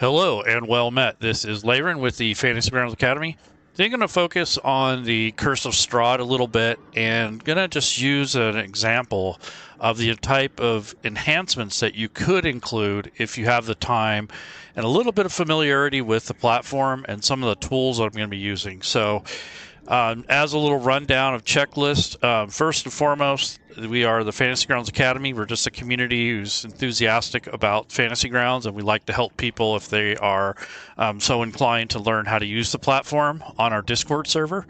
Hello and well met. This is Layron with the Fantasy Grounds Academy. Today I'm going to focus on the Curse of Strahd a little bit and going to just use an example of the type of enhancements that you could include if you have the time and a little bit of familiarity with the platform and some of the tools that I'm going to be using. So as a little rundown of checklist, first and foremost, we are the Fantasy Grounds Academy. We're just a community who's enthusiastic about Fantasy Grounds, and we like to help people if they are so inclined to learn how to use the platform on our Discord server.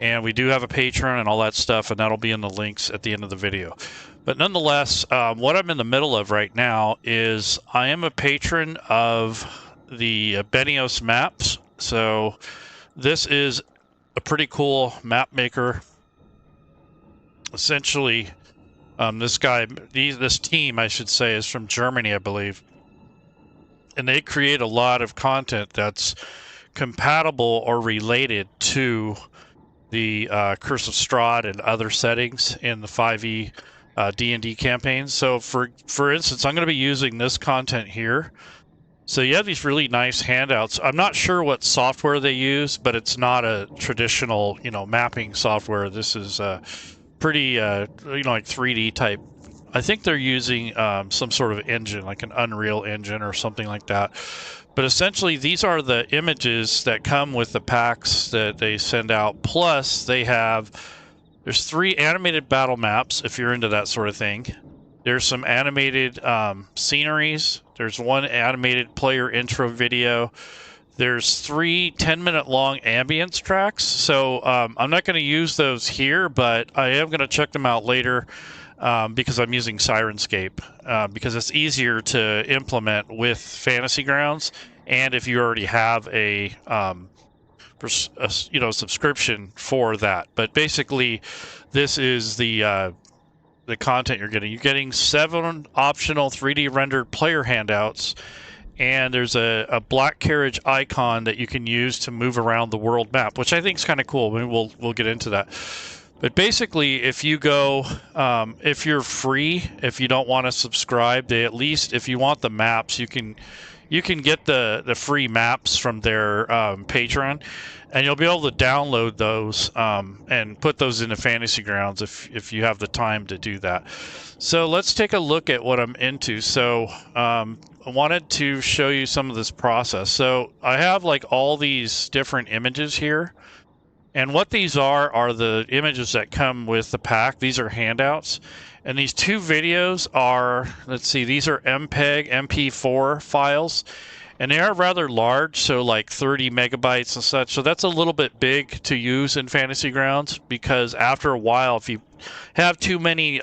And we do have a Patreon and all that stuff, and that'll be in the links at the end of the video. But nonetheless, what I'm in the middle of right now is I am a patron of the Beneos maps. So this is a pretty cool map maker. Essentially, this team, I should say, is from Germany, I believe. And they create a lot of content that's compatible or related to the Curse of Strahd and other settings in the 5e D&D campaigns. So for instance, I'm going to be using this content here. So you have these really nice handouts. I'm not sure what software they use, but it's not a traditional, mapping software. This is pretty, like 3D type. I think they're using some sort of engine, like an Unreal Engine or something like that. But essentially, these are the images that come with the packs that they send out. Plus, there's 3 animated battle maps, if you're into that sort of thing. There's some animated sceneries. There's 1 animated player intro video. There's 3 10-minute long ambience tracks. So I'm not going to use those here, but I am going to check them out later because I'm using Syrinscape because it's easier to implement with Fantasy Grounds. And if you already have a subscription for that. But basically, this is the content you're getting. You're getting 7 optional 3D rendered player handouts, and there's a Black Carriage icon that you can use to move around the world map, which I think is kind of cool. I mean, we'll get into that. But basically, if you go, if you're free, if you don't want to subscribe, they at least, if you want the maps, you can get the free maps from their Patreon, and you'll be able to download those and put those into Fantasy Grounds if you have the time to do that. So let's take a look at what I'm into. So I wanted to show you some of this process. So I have like all these different images here. And what these are the images that come with the pack. These are handouts. And these 2 videos are, let's see, these are MPEG MP4 files. And they are rather large, so like 30 megabytes and such. So that's a little bit big to use in Fantasy Grounds because after a while, if you have too many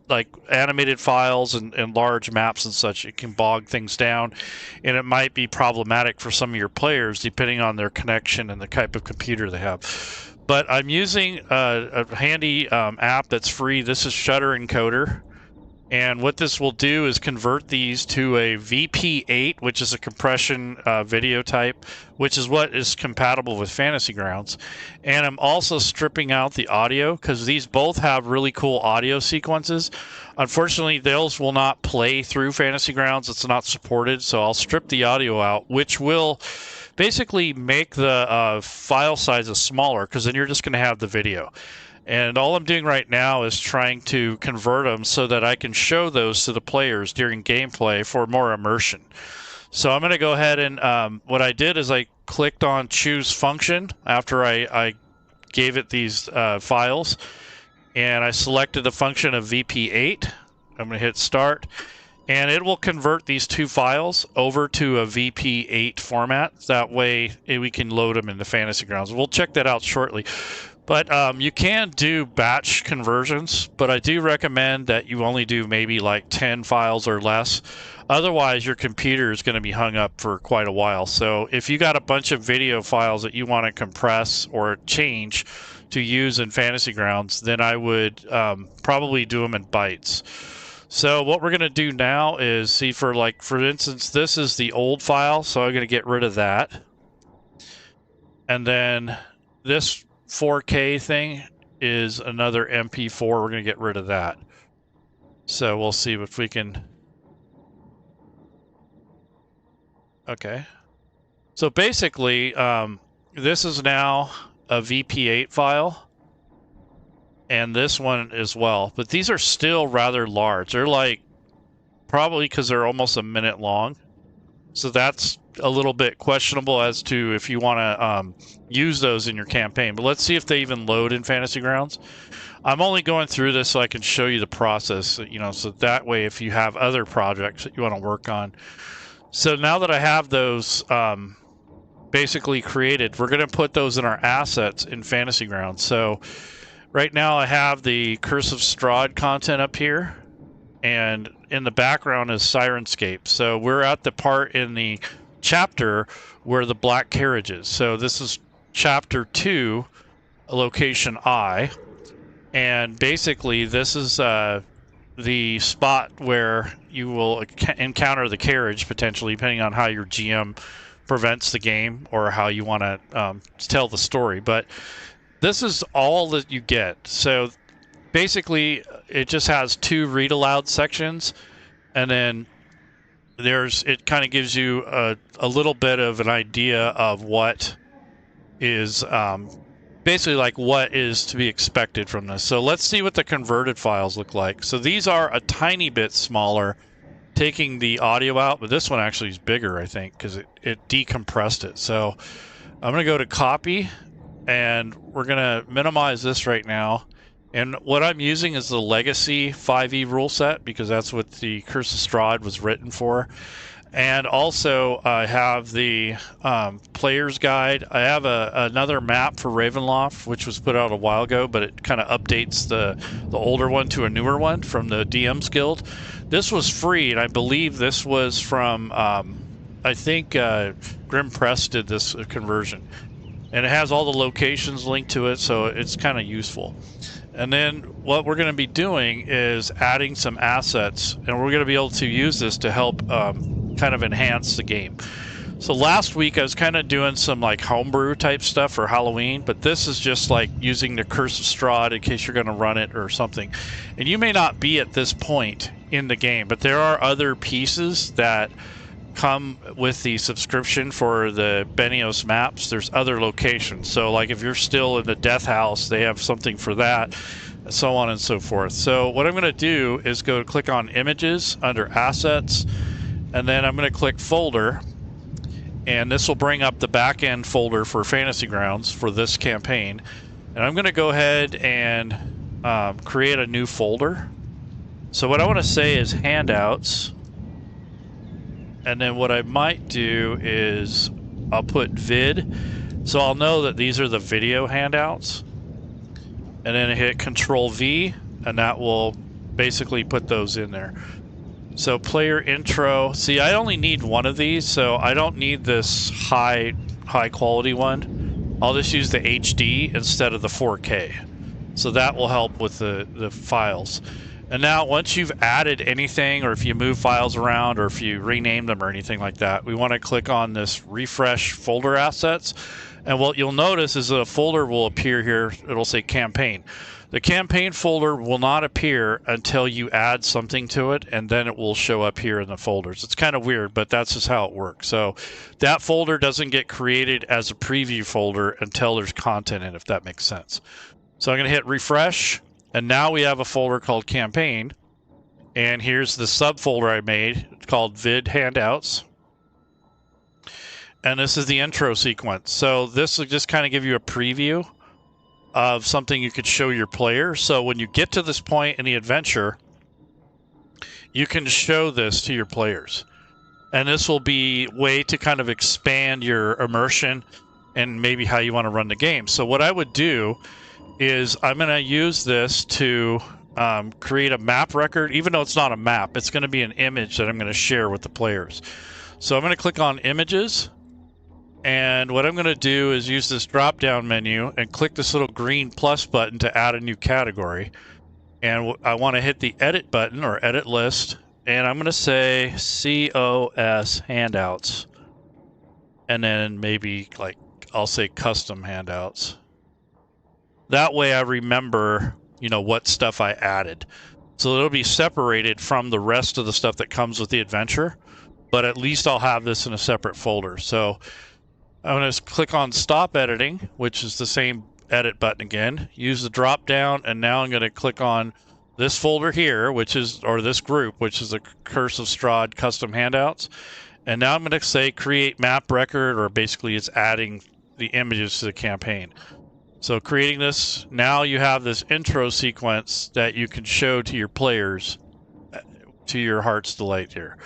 like animated files and large maps and such, it can bog things down, and it might be problematic for some of your players depending on their connection and the type of computer they have. But I'm using a handy app that's free. This is Shutter Encoder. And what this will do is convert these to a VP8, which is a compression video type, which is what is compatible with Fantasy Grounds. And I'm also stripping out the audio because these both have really cool audio sequences. Unfortunately, those will not play through Fantasy Grounds. It's not supported, so I'll strip the audio out, which will basically make the file sizes smaller because then you're just going to have the video. And all I'm doing right now is trying to convert them so that I can show those to the players during gameplay for more immersion. So I'm going to go ahead and what I did is I clicked on choose function after I gave it these files, and I selected the function of VP8. I'm going to hit start, and it will convert these 2 files over to a VP8 format. That way we can load them into Fantasy Grounds. We'll check that out shortly. But you can do batch conversions, but I do recommend that you only do maybe like 10 files or less. Otherwise, your computer is going to be hung up for quite a while. So if you got a bunch of video files that you want to compress or change to use in Fantasy Grounds, then I would probably do them in bytes. So what we're going to do now is see for instance, this is the old file, so I'm going to get rid of that. And then this 4K thing is another MP4. We're going to get rid of that. So we'll see if we can Okay. So basically, this is now a VP8 file, and this one as well. But these are still rather large. They're like, probably because they're almost a minute long. So that's a little bit questionable as to if you want to use those in your campaign. But let's see if they even load in Fantasy Grounds. I'm only going through this so I can show you the process, you know, so that way if you have other projects that you want to work on. So now that I have those basically created, we're going to put those in our assets in Fantasy Grounds. So right now I have the Curse of Strahd content up here, and in the background is Syrinscape. So we're at the part in the chapter where the Black Carriage is. So this is chapter 2, location I, and basically this is the spot where you will encounter the carriage, potentially, depending on how your GM prevents the game or how you want to tell the story. But this is all that you get. So basically, it just has 2 read aloud sections, and then it kind of gives you a little bit of an idea of what is basically like what is to be expected from this. So let's see what the converted files look like. So these are a tiny bit smaller, taking the audio out, but this one actually is bigger, I think, because it decompressed it. So I'm going to go to copy, and we're going to minimize this right now. And what I'm using is the Legacy 5e rule set, because that's what the Curse of Strahd was written for. And also I have the player's guide. I have another map for Ravenloft, which was put out a while ago, but it kind of updates the older one to a newer one from the DM's Guild. This was free, and I believe this was from, I think Grim Press did this conversion. And it has all the locations linked to it, so it's kind of useful. And then what we're going to be doing is adding some assets, and we're going to be able to use this to help kind of enhance the game. So last week I was kind of doing some like homebrew type stuff for Halloween, but this is just like using the Curse of Strahd in case you're going to run it or something. And you may not be at this point in the game, but there are other pieces that come with the subscription for the Beneos maps. There's other locations. So like if you're still in the Death House, they have something for that, so on and so forth. So what I'm going to do is go click on Images under Assets, and then I'm going to click Folder, and this will bring up the back-end folder for Fantasy Grounds for this campaign. And I'm going to go ahead and create a new folder. So what I want to say is Handouts. And then what I might do is I'll put vid, so I'll know that these are the video handouts. And then hit Control V, and that will basically put those in there. So player intro. See, I only need one of these, so I don't need this high quality one. I'll just use the HD instead of the 4K. So that will help with the files. And now once you've added anything, or if you move files around, or if you rename them or anything like that, we want to click on this refresh folder assets. And what you'll notice is that a folder will appear here. It'll say campaign. The campaign folder will not appear until you add something to it, and then it will show up here in the folders. It's kind of weird, but that's just how it works. So that folder doesn't get created as a preview folder until there's content in it, if that makes sense. So I'm going to hit refresh. And now we have a folder called Campaign, and here's the subfolder I made. It's called Vid Handouts, and this is the intro sequence. So this will just kind of give you a preview of something you could show your player. So when you get to this point in the adventure, you can show this to your players, and this will be a way to kind of expand your immersion and maybe how you want to run the game. So what I would do is I'm going to use this to create a map record. Even though it's not a map, it's going to be an image that I'm going to share with the players. So I'm going to click on Images, and what I'm going to do is use this drop-down menu and click this little green plus button to add a new category. And I want to hit the Edit button, or Edit List, and I'm going to say COS Handouts, and then maybe like I'll say Custom Handouts. That way I remember, you know, what stuff I added. So it'll be separated from the rest of the stuff that comes with the adventure. but at least I'll have this in a separate folder. So I'm going to click on Stop Editing, which is the same edit button again. Use the drop down, and now I'm going to click on this folder here, which is, or this group, which is the Curse of Strahd custom handouts. And now I'm going to say create map record, or basically it's adding the images to the campaign. So creating this, now you have this intro sequence that you can show to your players to your heart's delight here.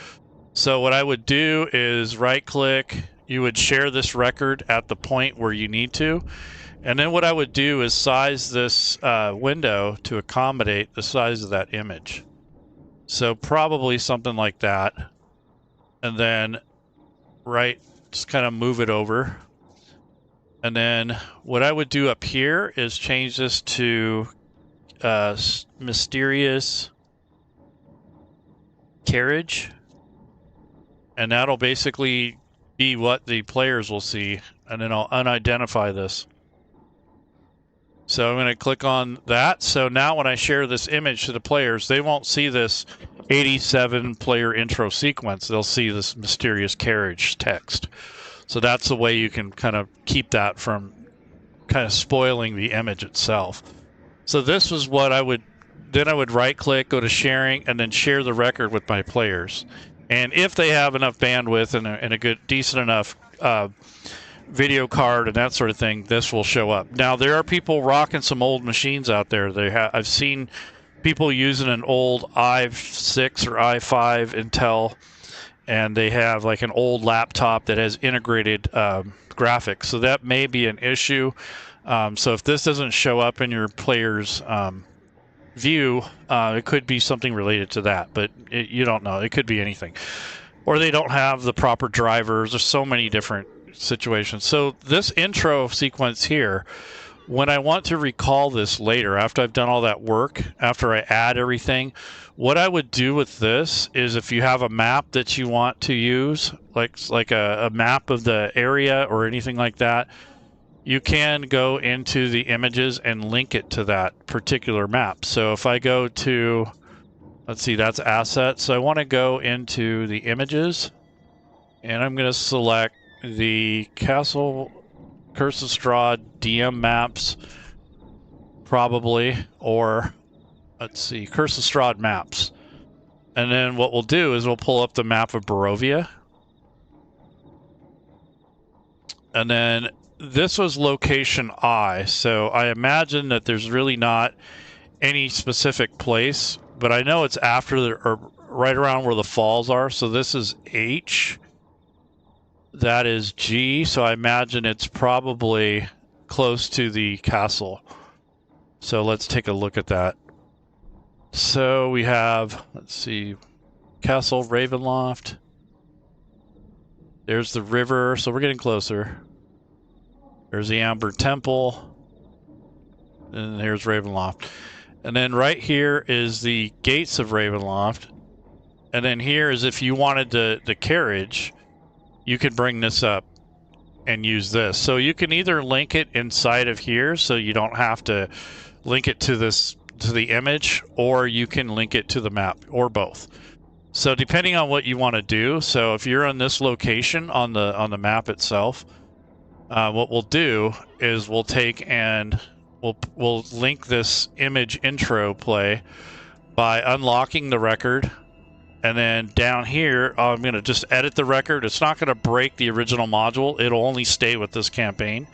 So what I would do is right click, you would share this record at the point where you need to. And then what I would do is size this window to accommodate the size of that image. So probably something like that. And then just kind of move it over. And then what I would do up here is change this to mysterious carriage. And that'll basically be what the players will see. And then I'll unidentify this. So I'm going to click on that. So now when I share this image to the players, they won't see this 87 player intro sequence. They'll see this mysterious carriage text. So that's the way you can kind of keep that from kind of spoiling the image itself. So this was what I would right click, go to sharing, and then share the record with my players. And if they have enough bandwidth and a good, decent enough video card and that sort of thing, this will show up. Now there are people rocking some old machines out there. I've seen people using an old i6 or i5 Intel, and they have like an old laptop that has integrated graphics. So that may be an issue. So if this doesn't show up in your player's view, it could be something related to that, but you don't know. It could be anything. Or they don't have the proper drivers. There's so many different situations. So this intro sequence here, when I want to recall this later, after I've done all that work, after I add everything, what I would do with this is if you have a map that you want to use, like a map of the area or anything like that, you can go into the images and link it to that particular map. So if I go to, let's see, that's assets. So I want to go into the images, and I'm going to select the Castle Curse of Strahd DM maps, probably, or let's see, Curse of Strahd maps. And then what we'll do is we'll pull up the map of Barovia. And then this was location I, so I imagine that there's really not any specific place, but I know it's after or right around where the falls are. So this is H. That is G, so I imagine it's probably close to the castle. So let's take a look at that. So we have, let's see, Castle Ravenloft. There's the river, so we're getting closer. There's the Amber Temple. And here's Ravenloft. And then right here is the gates of Ravenloft. And then here is if you wanted the carriage, you could bring this up and use this. So you can either link it inside of here, so you don't have to link it to the image, or you can link it to the map, or both. So depending on what you want to do. So if you're on this location on the map itself, what we'll do is we'll take and we'll link this image intro play by unlocking the record. And then down here, I'm going to just edit the record. It's not going to break the original module. It'll only stay with this campaign.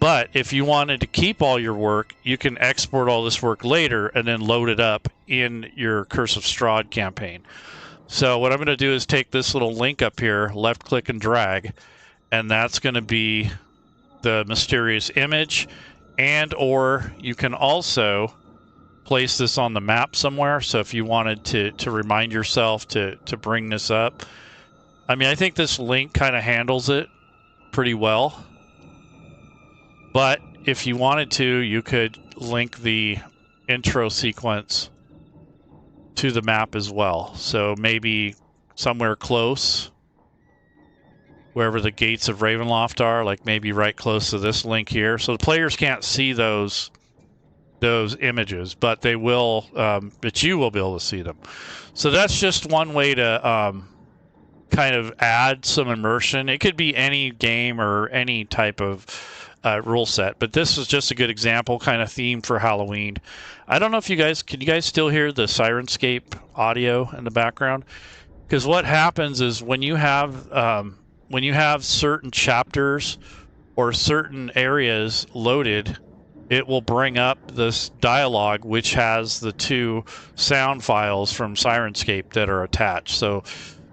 But if you wanted to keep all your work, you can export all this work later and then load it up in your Curse of Strahd campaign. So what I'm going to do is take this little link up here, left click and drag, and that's going to be the mysterious image. And or you can also place this on the map somewhere. So if you wanted to remind yourself to bring this up, I mean, I think this link kind of handles it pretty well. But if you wanted to, you could link the intro sequence to the map as well. So maybe somewhere close, wherever the gates of Ravenloft are, like maybe right close to this link here. So the players can't see those images, but they will, but you will be able to see them. So that's just one way to kind of add some immersion. It could be any game or any type of rule set, but this is just a good example, kind of theme for Halloween. I don't know if can you guys still hear the Syrinscape audio in the background? Because what happens is when you have certain chapters or certain areas loaded, it will bring up this dialogue which has the 2 sound files from Syrinscape that are attached. So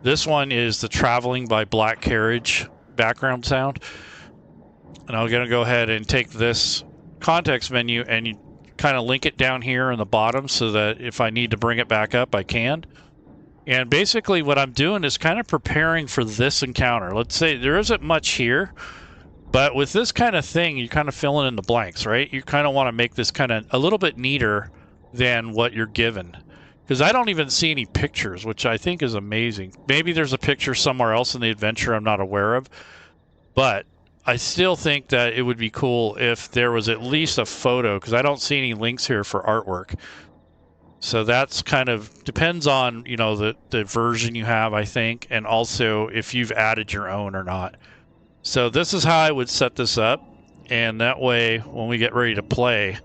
this one is the Traveling by Black Carriage background sound. And I'm going to go ahead and take this context menu and you kind of link it down here in the bottom so that if I need to bring it back up, I can. And basically what I'm doing is kind of preparing for this encounter. Let's say there isn't much here, but with this kind of thing, you're kind of filling in the blanks, right? You kind of want to make this kind of a little bit neater than what you're given. Because I don't even see any pictures, which I think is amazing. Maybe there's a picture somewhere else in the adventure I'm not aware of. But I still think that it would be cool if there was at least a photo, because I don't see any links here for artwork. So that's kind of depends on, you know, the version you have, I think, and also if you've added your own or not. So this is how I would set this up, and that way when we get ready to play,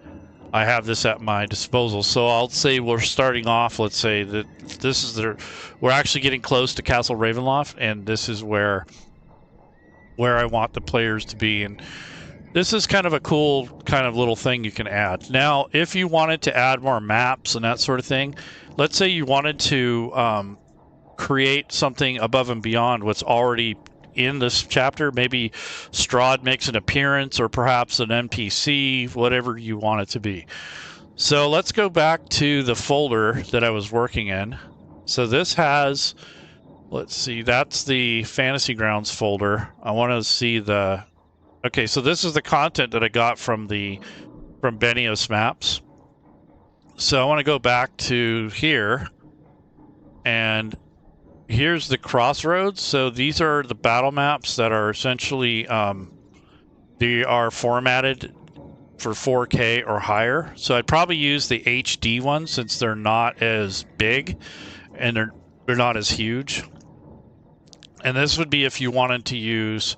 I have this at my disposal. So I'll say we're starting off, let's say that this is we're actually getting close to Castle Ravenloft, and this is where I want the players to be. And this is kind of a cool kind of little thing you can add. Now, if you wanted to add more maps and that sort of thing, let's say you wanted to create something above and beyond what's already in this chapter. Maybe Strahd makes an appearance, or perhaps an NPC, whatever you want it to be. So let's go back to the folder that I was working in. So this has, let's see, that's the Fantasy Grounds folder. I want to see the, okay, so this is the content that I got from Beneos maps. So I want to go back to here, and here's the crossroads. So these are the battle maps that are essentially they are formatted for 4K or higher. So I'd probably use the HD ones since they're not as big and they're not as huge. And this would be if you wanted to use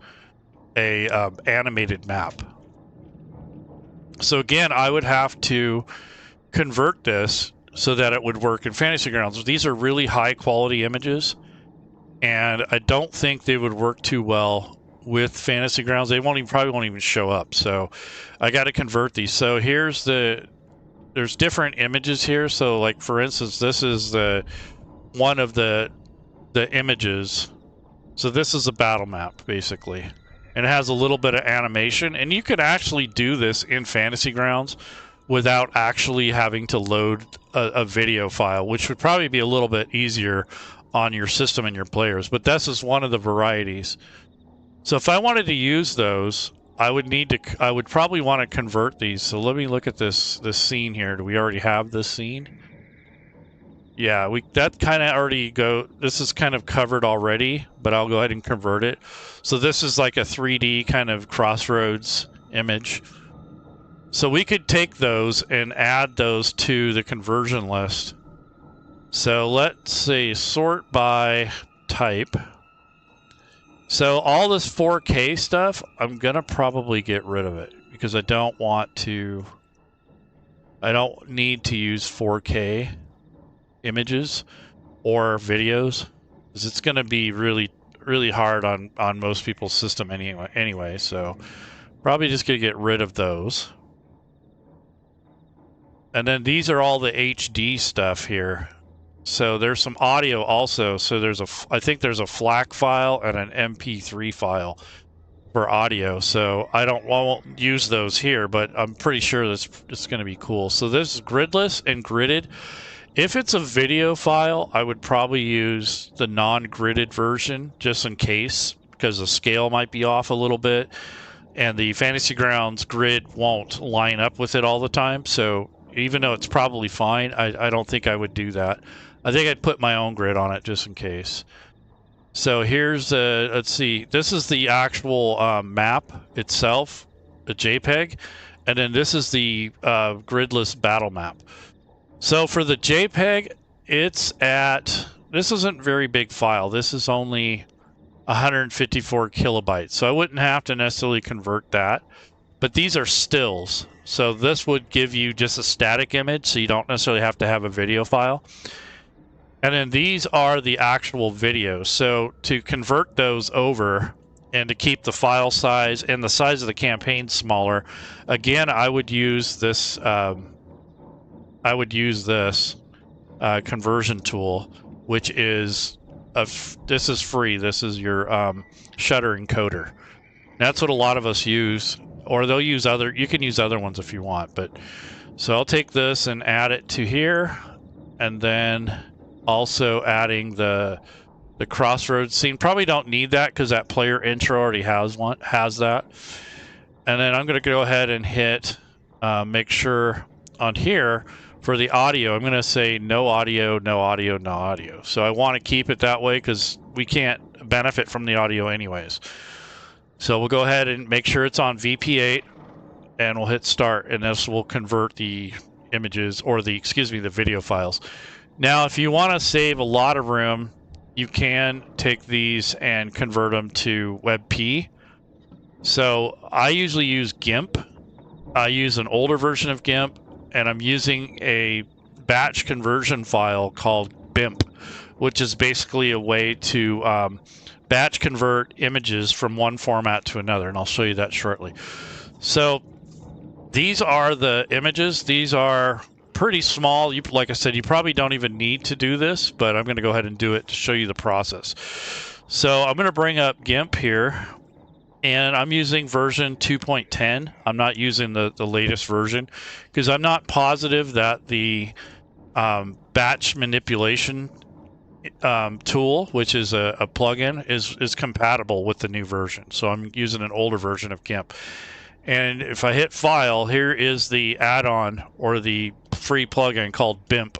a animated map. So again, I would have to convert this so that it would work in Fantasy Grounds. These are really high quality images, and I don't think they would work too well with Fantasy Grounds. They probably won't even show up. So I got to convert these. So here's there's different images here. So like for instance, this is one of the images. So this is a battle map basically, and it has a little bit of animation, and you could actually do this in Fantasy Grounds without actually having to load a video file, which would probably be a little bit easier on your system and your players. But this is one of the varieties. So if I wanted to use those, I would probably want to convert these. So let me look at this scene here. Do we already have this scene? Yeah, that kind of already this is kind of covered already, but I'll go ahead and convert it. So this is like a 3D kind of crossroads image. So we could take those and add those to the conversion list. So let's say sort by type. So all this 4K stuff, I'm gonna probably get rid of it because I don't need to use 4K images or videos, because it's gonna be really, really hard on most people's system anyway. So probably just gonna get rid of those. And then these are all the HD stuff here. So there's some audio also. So I think there's a FLAC file and an MP3 file for audio. So I won't use those here, but I'm pretty sure it's going to be cool. So this is gridless and gridded. If it's a video file, I would probably use the non-gridded version just in case, because the scale might be off a little bit, and the Fantasy Grounds grid won't line up with it all the time. So even though it's probably fine, I don't think I would do that. I think I'd put my own grid on it just in case. So here's let's see, this is the actual map itself, a JPEG, and then this is the gridless battle map. So for the JPEG, it's at this isn't a very big file. This is only 154 kilobytes. So I wouldn't have to necessarily convert that. But these are stills. So this would give you just a static image, so you don't necessarily have to have a video file. And then these are the actual videos. So to convert those over and to keep the file size and the size of the campaign smaller, again, I would use this conversion tool, which is this is free. This is your Shutter encoder. That's what a lot of us use, or they'll use other. You can use other ones if you want, but so I'll take this and add it to here, and then also adding the crossroads scene. Probably don't need that because that player intro already has that. And then I'm going to go ahead and hit make sure on here for the audio, I'm going to say no audio, no audio, no audio. So I want to keep it that way because we can't benefit from the audio anyways. So we'll go ahead and make sure it's on VP8 and we'll hit start, and this will convert the images, or the video files. Now, if you want to save a lot of room, you can take these and convert them to WebP. So I usually use GIMP. I use an older version of GIMP, and I'm using a batch conversion file called BIMP, which is basically a way to batch convert images from one format to another, and I'll show you that shortly. So these are the images. These are pretty small. Like I said, you probably don't even need to do this, but I'm going to go ahead and do it to show you the process. So I'm going to bring up GIMP here, and I'm using version 2.10. I'm not using the latest version because I'm not positive that the batch manipulation tool, which is a plugin, is compatible with the new version. So I'm using an older version of GIMP. And if I hit file, here is the add-on or the free plugin called BIMP.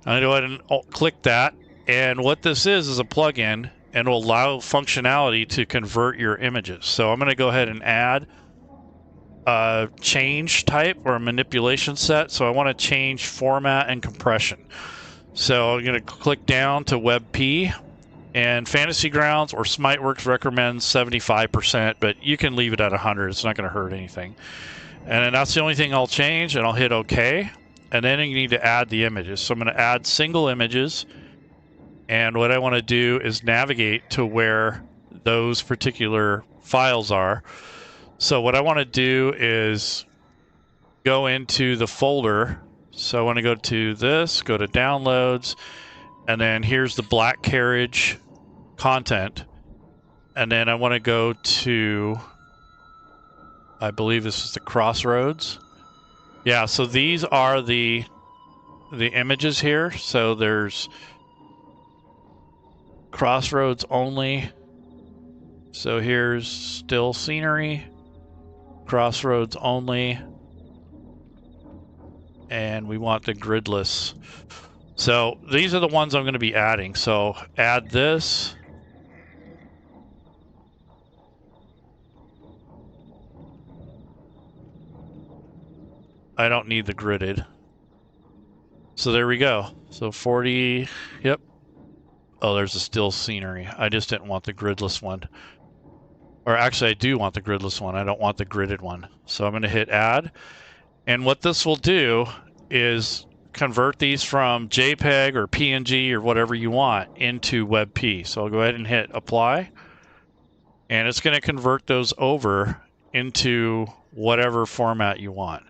I'm going to go ahead and click that. And what this is a plugin, and will allow functionality to convert your images. So I'm going to go ahead and add a change type or a manipulation set. So I want to change format and compression. So I'm going to click down to WebP, and Fantasy Grounds or Smiteworks recommends 75%, but you can leave it at 100. It's not going to hurt anything. And then that's the only thing I'll change, and I'll hit OK. And then you need to add the images. So I'm going to add single images. And what I want to do is navigate to where those particular files are. So what I want to do is go into the folder. So I want to go to this, go to downloads, and then here's the Black Carriage content. And then I want to go to, I believe this is the crossroads. Yeah, so these are the images here. So there's crossroads only. So here's still scenery, crossroads only, and we want the gridless. So these are the ones I'm going to be adding. So add this. I don't need the gridded. So there we go. So 40, yep. Oh, there's a still scenery. I just didn't want the gridless one. Or actually, I do want the gridless one. I don't want the gridded one. So I'm going to hit add. And what this will do is convert these from JPEG or PNG or whatever you want into WebP. So I'll go ahead and hit apply. And it's going to convert those over into whatever format you want.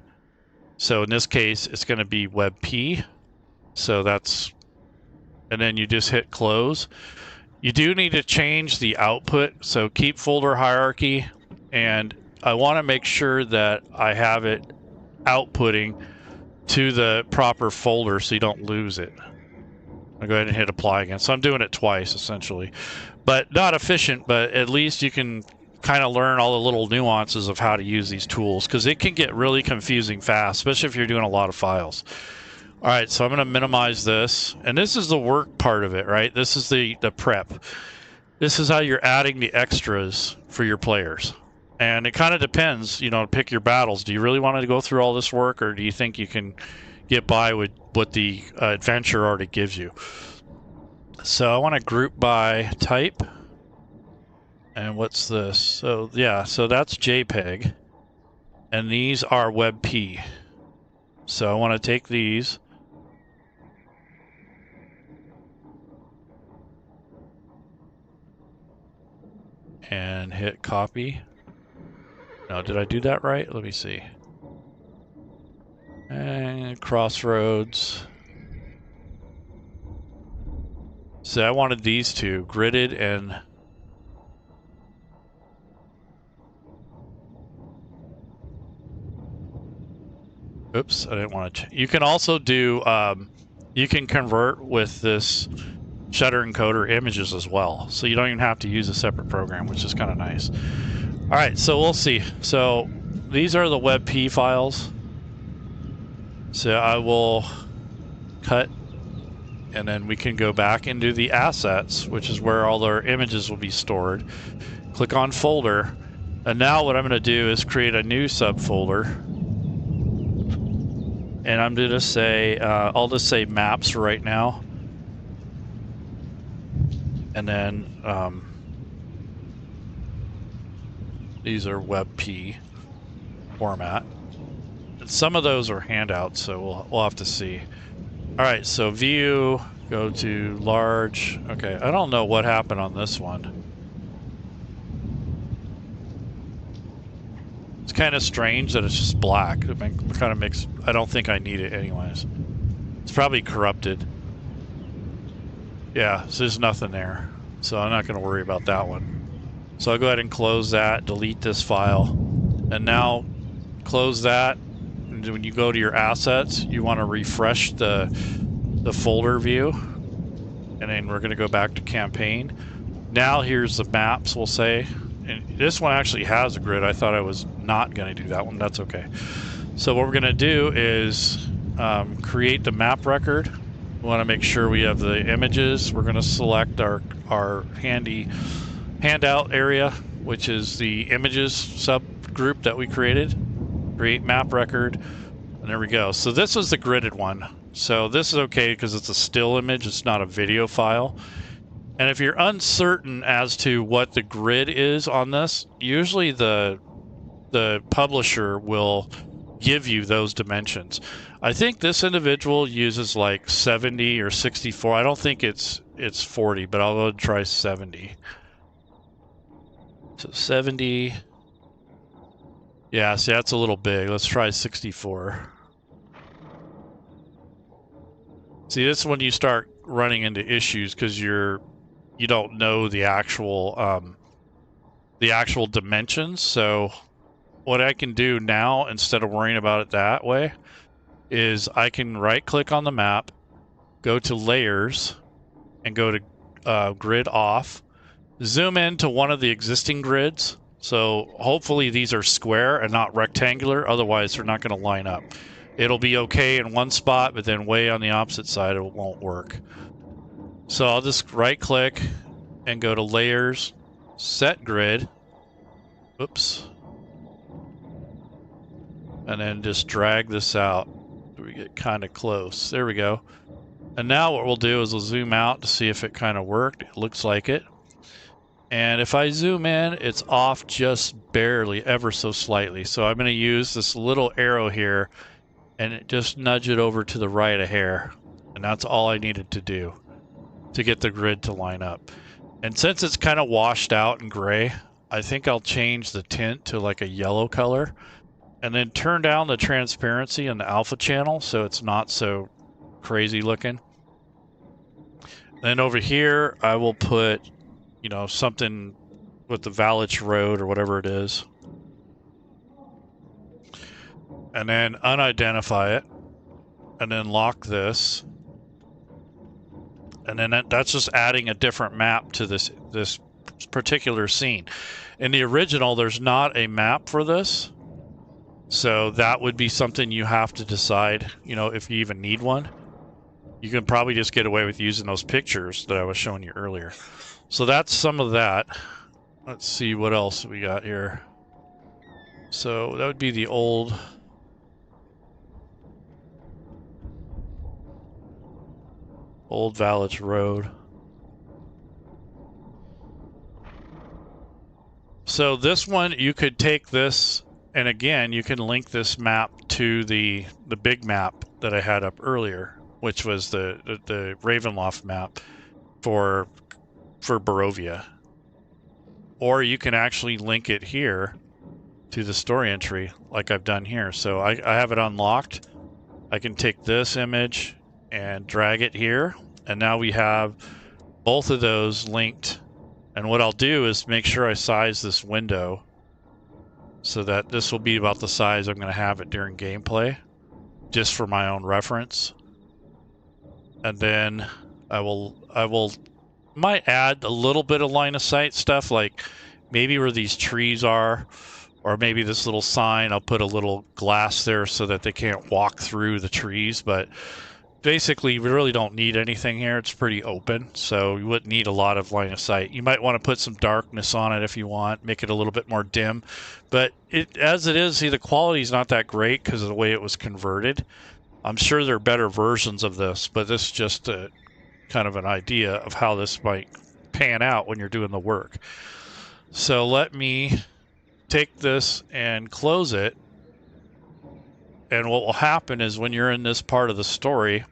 So in this case, it's going to be WebP. So that's, and then you just hit close. You do need to change the output. So keep folder hierarchy. And I want to make sure that I have it outputting to the proper folder so you don't lose it. I'll go ahead and hit apply again. So I'm doing it twice essentially, but not efficient, but at least you can kind of learn all the little nuances of how to use these tools, because it can get really confusing fast, especially if you're doing a lot of files. All right, so I'm going to minimize this, and this is the work part of it, right? This is the prep. This is how you're adding the extras for your players. And it kind of depends, you know, pick your battles. Do you really want to go through all this work, or do you think you can get by with what the adventure already gives you? So I want to group by type. And what's this? So yeah, so that's JPEG. And these are WebP. So I want to take these. And hit copy. No, did I do that right? Let me see. And crossroads. So I wanted these two, gridded and... Oops, I didn't want to... You can also do... you can convert with this shutter encoder images as well. So you don't even have to use a separate program, which is kind of nice. All right, so we'll see. So these are the WebP files. So I will cut, and then we can go back into the assets, which is where all our images will be stored. Click on folder, and now what I'm going to do is create a new subfolder. And I'm going to say, I'll just say maps right now. And then these are WebP format. And some of those are handouts, so we'll have to see. All right, so view, go to large. Okay, I don't know what happened on this one. It's kind of strange that it's just black. It kind of makes, I don't think I need it anyways. It's probably corrupted. Yeah, so there's nothing there. So I'm not going to worry about that one. So I'll go ahead and close that, delete this file. And now close that. And when you go to your assets, you want to refresh the folder view. And then we're going to go back to campaign. Now here's the maps, we'll say. And this one actually has a grid. I thought I was not going to do that one. That's okay. So what we're going to do is create the map record. We want to make sure we have the images. We're going to select our handy handout area, which is the images subgroup that we created. Create map record, and there we go. So this is the gridded one. So this is okay because it's a still image. It's not a video file. And if you're uncertain as to what the grid is on this, usually the publisher will give you those dimensions. I think this individual uses like 70 or 64. I don't think it's 40, but I'll go and try 70. So 70. Yeah, see, that's a little big. Let's try 64. See, this is when you start running into issues because you don't know the actual dimensions. So what I can do now, instead of worrying about it that way, is I can right-click on the map, go to Layers, and go to Grid Off, zoom in to one of the existing grids. So hopefully these are square and not rectangular, otherwise they're not going to line up. It'll be okay in one spot, but then way on the opposite side it won't work. So I'll just right-click and go to Layers, Set Grid. Oops. And then just drag this out. We get kind of close. There we go. And now what we'll do is we'll zoom out to see if it kind of worked. It looks like it. And if I zoom in, it's off just barely, ever so slightly. So I'm going to use this little arrow here and just nudge it over to the right a hair. And that's all I needed to do to get the grid to line up. And since it's kind of washed out and gray, I think I'll change the tint to like a yellow color. And then turn down the transparency in the alpha channel so it's not so crazy looking. Then over here, I will put, you know, something with the Valich Road or whatever it is. And then unidentify it. And then lock this. And then that's just adding a different map to this particular scene. In the original, there's not a map for this. So that would be something you have to decide, you know, if you even need one. You can probably just get away with using those pictures that I was showing you earlier. So that's some of that. Let's see what else we got here. So that would be the old Valich Road. So this one, you could take this, and again, you can link this map to the big map that I had up earlier, which was the Ravenloft map for Barovia. Or you can actually link it here to the story entry like I've done here. So I have it unlocked. I can take this image and drag it here, and now we have both of those linked. And what I'll do is make sure I size this window so that this will be about the size I'm going to have it during gameplay, just for my own reference. And then I might add a little bit of line of sight stuff, like maybe where these trees are, or maybe this little sign, I'll put a little glass there so that they can't walk through the trees. But basically, we really don't need anything here. It's pretty open, so you wouldn't need a lot of line of sight. You might want to put some darkness on it if you want, make it a little bit more dim. But as it is, see, the quality is not that great because of the way it was converted. I'm sure there are better versions of this, but this is just a kind of an idea of how this might pan out when you're doing the work. So let me take this and close it. And what will happen is when you're in this part of the story,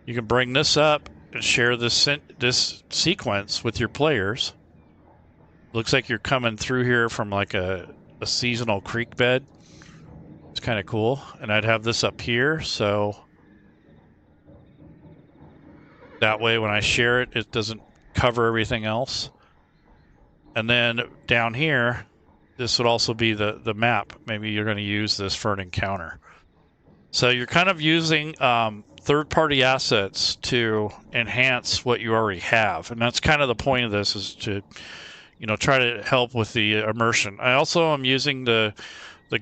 you can bring this up and share this sequence with your players. Looks like you're coming through here from like a seasonal creek bed. It's kind of cool. And I'd have this up here, so that way when I share it, it doesn't cover everything else. And then down here, this would also be the map. Maybe you're going to use this for an encounter. So you're kind of using third-party assets to enhance what you already have. And that's kind of the point of this, is to, you know, try to help with the immersion. I also am using the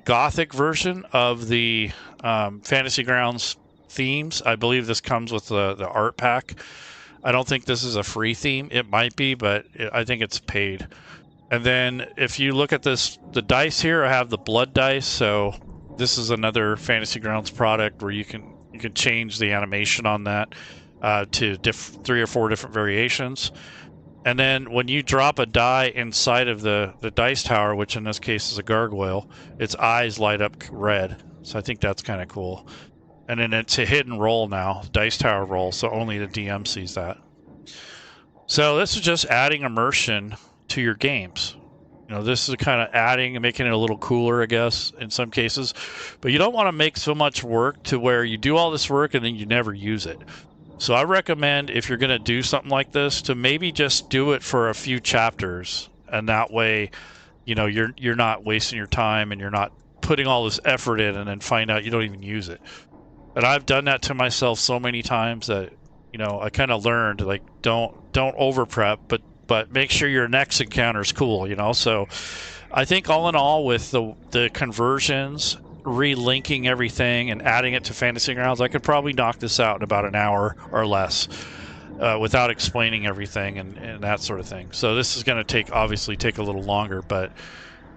Gothic version of the Fantasy Grounds themes. I believe this comes with the art pack. I don't think this is a free theme. It might be, but I think it's paid. And then if you look at this, the dice here, I have the blood dice. So this is another Fantasy Grounds product where you can change the animation on that to 3 or 4 different variations. And then when you drop a die inside of the dice tower, which in this case is a gargoyle, its eyes light up red. So I think that's kind of cool. And then it's a hidden roll now, dice tower roll, so only the DM sees that. So this is just adding immersion to your games. You know, this is kind of adding and making it a little cooler, I guess, in some cases. But you don't want to make so much work to where you do all this work and then you never use it. So I recommend, if you're going to do something like this, to maybe just do it for a few chapters, and that way, you know, you're not wasting your time and you're not putting all this effort in and then find out you don't even use it. And I've done that to myself so many times that, you know, I kind of learned, like, don't over prep, but make sure your next encounter is cool, you know. So I think all in all, with the conversions, relinking everything and adding it to Fantasy Grounds, I could probably knock this out in about an hour or less without explaining everything and that sort of thing. So this is going to obviously take a little longer, but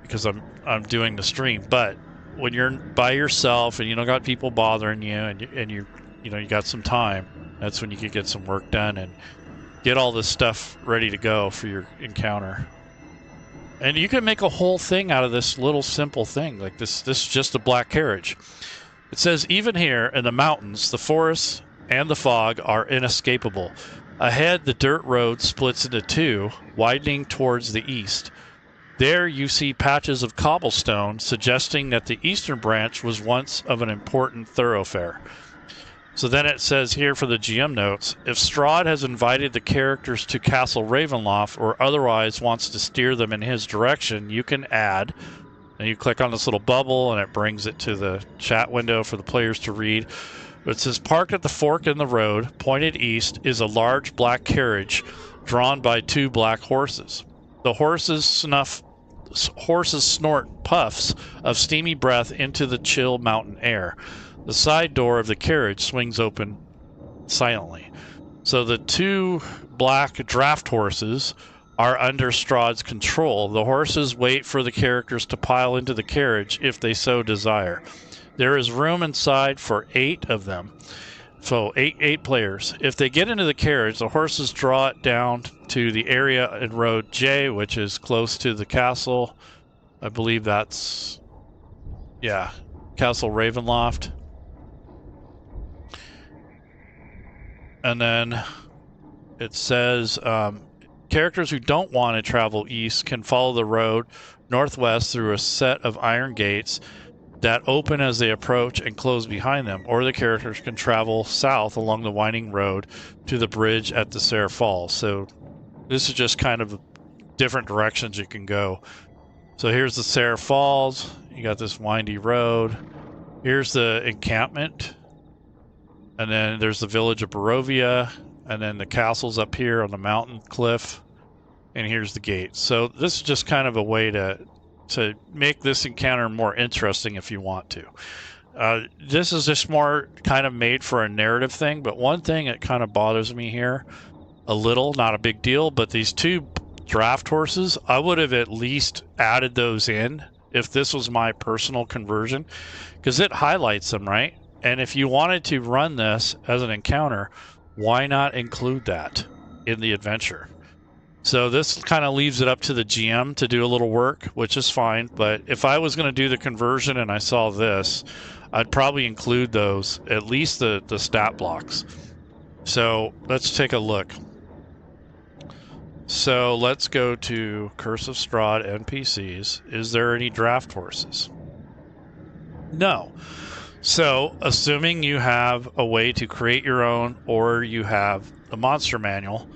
because I'm doing the stream. But when you're by yourself and you don't got people bothering you and you got some time, that's when you can get some work done and get all this stuff ready to go for your encounter. And you can make a whole thing out of this little simple thing. Like this is just a Black Carriage. It says, even here in the mountains, the forests and the fog are inescapable. Ahead, the dirt road splits into 2, widening towards the east. There you see patches of cobblestone, suggesting that the eastern branch was once of an important thoroughfare. So then it says here for the GM notes, if Strahd has invited the characters to Castle Ravenloft or otherwise wants to steer them in his direction, you can add. And you click on this little bubble and it brings it to the chat window for the players to read. But it says, parked at the fork in the road, pointed east, is a large black carriage drawn by 2 black horses. The horses snort puffs of steamy breath into the chill mountain air. The side door of the carriage swings open silently. So the 2 black draft horses are under Strahd's control. The horses wait for the characters to pile into the carriage if they so desire. There is room inside for 8 of them. So eight players. If they get into the carriage, the horses draw it down to the area in road J, which is close to the castle. I believe that's, yeah, Castle Ravenloft. And then it says characters who don't want to travel east can follow the road northwest through a set of iron gates that open as they approach and close behind them, or the characters can travel south along the winding road to the bridge at the Sayre Falls. So this is just kind of different directions you can go. So here's the Sayre Falls. You got this windy road. Here's the encampment. And then there's the village of Barovia. And then the castle's up here on the mountain cliff. And here's the gate. So this is just kind of a way to make this encounter more interesting if you want to. This is just more kind of made for a narrative thing, but one thing that kind of bothers me here a little, not a big deal, but these two draft horses, I would have at least added those in if this was my personal conversion, because it highlights them, right? And if you wanted to run this as an encounter, why not include that in the adventure? So this kind of leaves it up to the GM to do a little work, which is fine. But if I was going to do the conversion and I saw this, I'd probably include those, at least the stat blocks. So let's take a look. So let's go to Curse of Strahd NPCs. Is there any draft horses? No. So assuming you have a way to create your own, or you have a monster manual,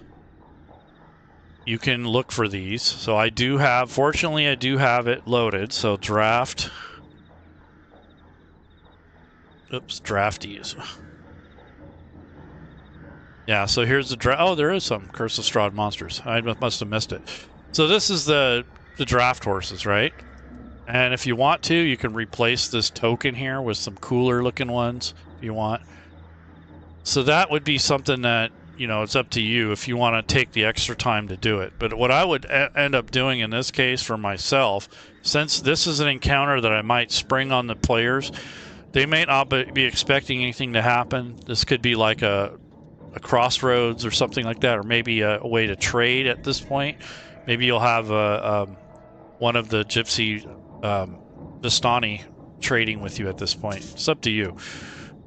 you can look for these. So I do have, fortunately I do have it loaded. So draft, draftees. Yeah, so here's the draft. Oh, there is some Curse of Strahd monsters. I must have missed it. So this is the draft horses, right? And if you want to, you can replace this token here with some cooler looking ones if you want. So that would be something that, you know, it's up to you if you want to take the extra time to do it. But what I would end up doing in this case for myself, since this is an encounter that I might spring on the players, they may not be expecting anything to happen. This could be like a crossroads or something like that, or maybe a way to trade at this point. Maybe you'll have one of the gypsy Vistani trading with you at this point. It's up to you.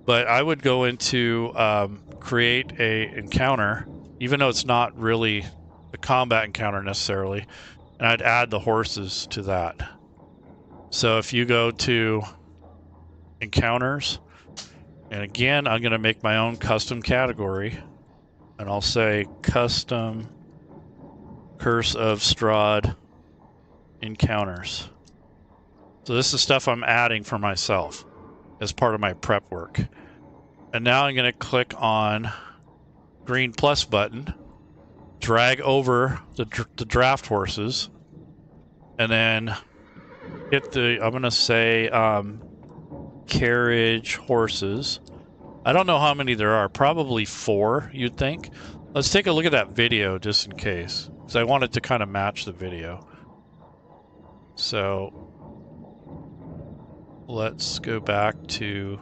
But I would go into create a encounter, even though it's not really a combat encounter necessarily, and I'd add the horses to that. So if you go to encounters, and again, I'm going to make my own custom category, and I'll say custom Curse of Strahd encounters. So this is stuff I'm adding for myself as part of my prep work. And now I'm going to click on green plus button, drag over the draft horses, and then hit the, I'm going to say carriage horses. I don't know how many there are, probably 4, you'd think. Let's take a look at that video just in case, because I want it to kind of match the video. So let's go back to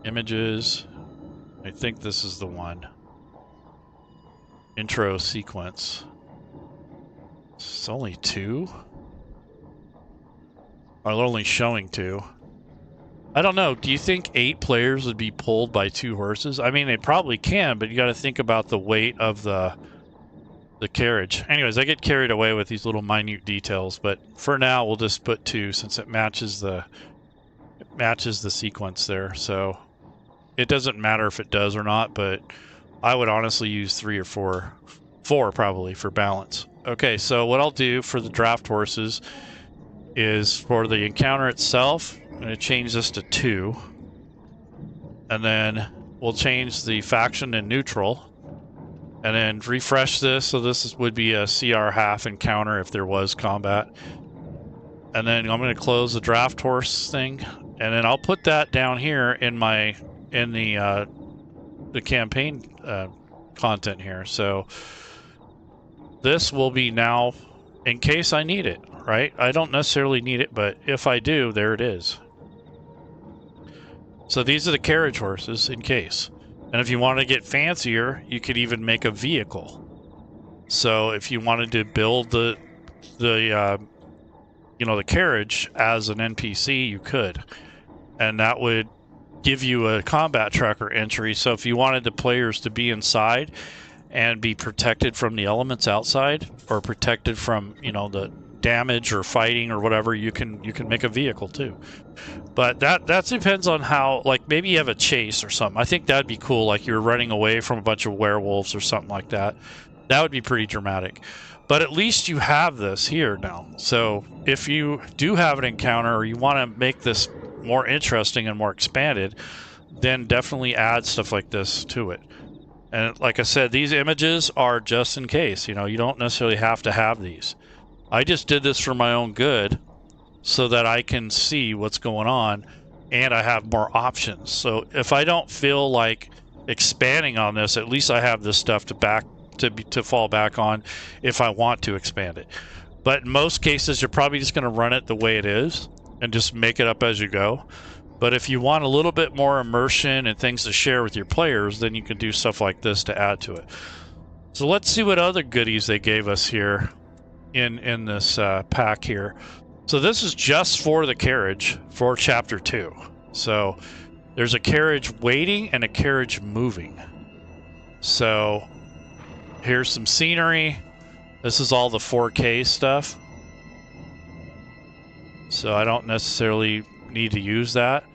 images. I think this is the one. Intro sequence. It's only 2? I'm only showing 2. I don't know. Do you think 8 players would be pulled by 2 horses? I mean, they probably can, but you got to think about the weight of the carriage. Anyways, I get carried away with these little minute details, but for now we'll just put 2 since it matches the sequence there. So it doesn't matter if it does or not, but I would honestly use 3 or 4. 4 probably for balance. Okay, so what I'll do for the draft horses is for the encounter itself, I'm going to change this to 2. And then we'll change the faction to neutral. And then refresh this, so this would be a CR half encounter if there was combat. And then I'm going to close the draft horse thing, and then I'll put that down here in the campaign content here. So this will be now in case I need it, right? I don't necessarily need it, but if I do, there it is. So these are the carriage horses in case. And if you want to get fancier, you could even make a vehicle. So if you wanted to build the carriage as an NPC, you could. And that would give you a combat tracker entry. So if you wanted the players to be inside and be protected from the elements outside, or protected from, the damage or fighting or whatever, you can make a vehicle too. But that depends on how, like, maybe you have a chase or something. I think that'd be cool, like you're running away from a bunch of werewolves or something like that. That would be pretty dramatic. But at least you have this here now. So if you do have an encounter, or you want to make this more interesting and more expanded, then definitely add stuff like this to it. And like I said, these images are just in case. You don't necessarily have to have these. I just did this for my own good, so that I can see what's going on, and I have more options. So if I don't feel like expanding on this, at least I have this stuff to fall back on if I want to expand it. But in most cases, you're probably just going to run it the way it is and just make it up as you go. But if you want a little bit more immersion and things to share with your players, then you can do stuff like this to add to it. So let's see what other goodies they gave us here in this pack here. So this is just for the carriage for chapter 2. So there's a carriage waiting and a carriage moving. So here's some scenery. This is all the 4K stuff. So I don't necessarily need to use that.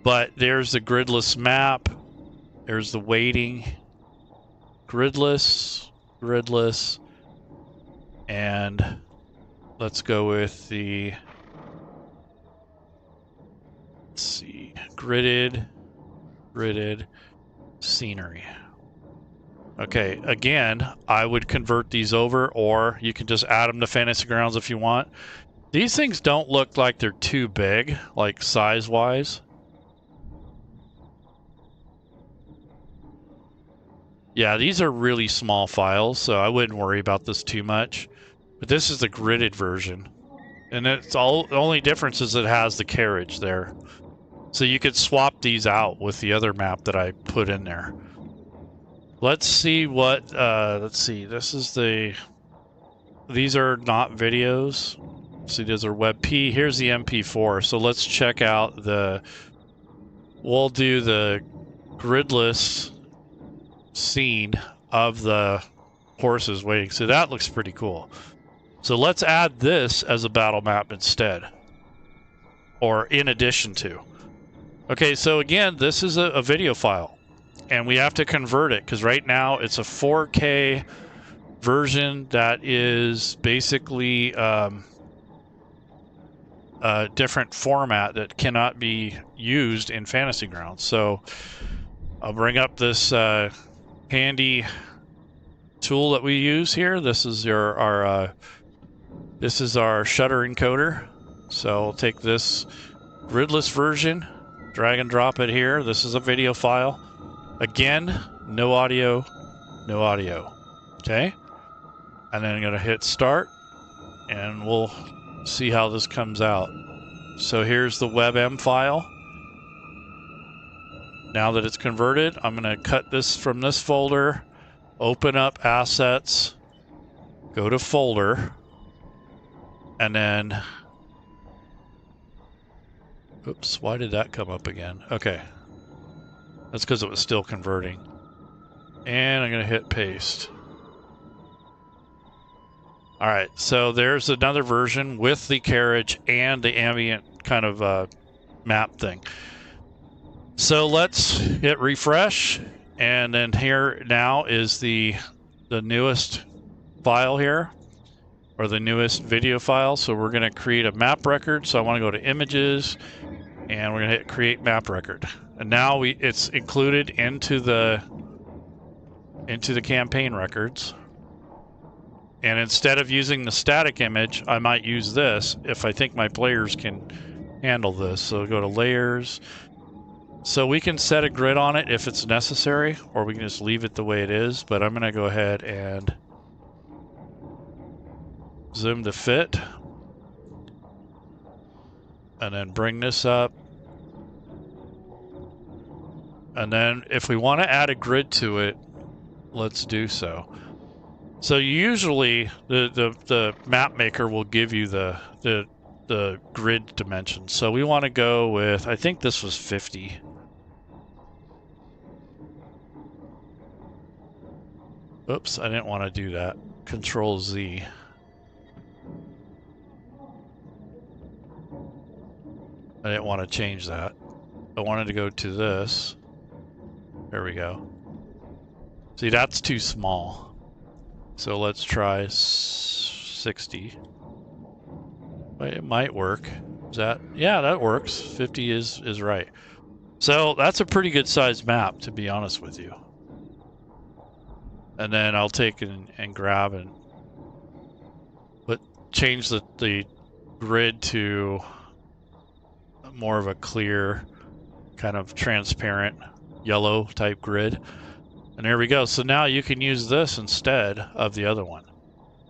But there's the gridless map. There's the waiting. Gridless. And let's go with the, let's see, gridded scenery. Okay, again, I would convert these over, or you can just add them to Fantasy Grounds if you want. These things don't look like they're too big, like size-wise. Yeah, these are really small files, so I wouldn't worry about this too much. But this is the gridded version. And it's the only difference is it has the carriage there. So you could swap these out with the other map that I put in there. Let's see what, let's see, this is these are not videos. See, these are WebP. Here's the MP4. So let's check out we'll do the gridless scene of the horses waiting. So that looks pretty cool. So let's add this as a battle map instead, or in addition to. Okay, so again, this is a video file, and we have to convert it because right now it's a 4K version that is basically a different format that cannot be used in Fantasy Grounds. So I'll bring up this handy tool that we use here. This is our shutter encoder. So I'll take this gridless version, drag and drop it here. This is a video file. Again, no audio. Okay? And then I'm going to hit start, and we'll see how this comes out. So here's the WebM file. Now that it's converted, I'm going to cut this from this folder, open up assets, go to folder, and then, oops, why did that come up again? Okay, that's because it was still converting. And I'm going to hit paste. All right, so there's another version with the carriage and the ambient kind of map thing. So let's hit refresh, and then here now is the newest file here, or the newest video file. So we're going to create a map record. So I want to go to images, and we're going to hit create map record. And now it's included into the campaign records. And instead of using the static image, I might use this if I think my players can handle this. So go to layers. So we can set a grid on it if it's necessary, or we can just leave it the way it is. But I'm going to go ahead and zoom to fit. And then bring this up. And then if we want to add a grid to it, let's do so. So usually the map maker will give you the grid dimensions. So we want to go with, I think this was 50. Oops, I didn't want to do that. Control Z. I didn't want to change that. I wanted to go to this. There we go. See, that's too small. So let's try 60. It might work. Is that? Yeah, that works. 50 is right. So that's a pretty good sized map, to be honest with you. And then I'll take and grab and change the grid to more of a clear, kind of transparent yellow type grid. And there we go. So now you can use this instead of the other one.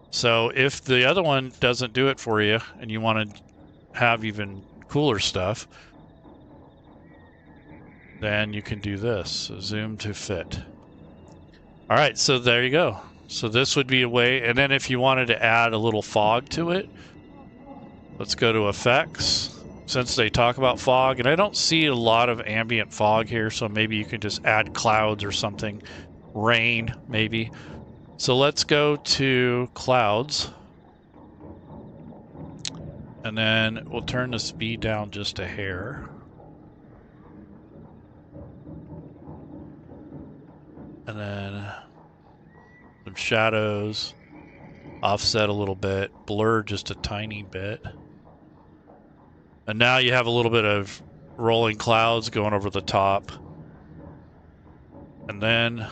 So if the other one doesn't do it for you and you want to have even cooler stuff, then you can do this. So zoom to fit. All right, so there you go. So this would be a way, and then if you wanted to add a little fog to it, let's go to effects. Since they talk about fog, and I don't see a lot of ambient fog here, so maybe you can just add clouds or something. Rain, maybe. So let's go to clouds. And then we'll turn the speed down just a hair. And then some shadows. Offset a little bit. Blur just a tiny bit. And now you have a little bit of rolling clouds going over the top. And then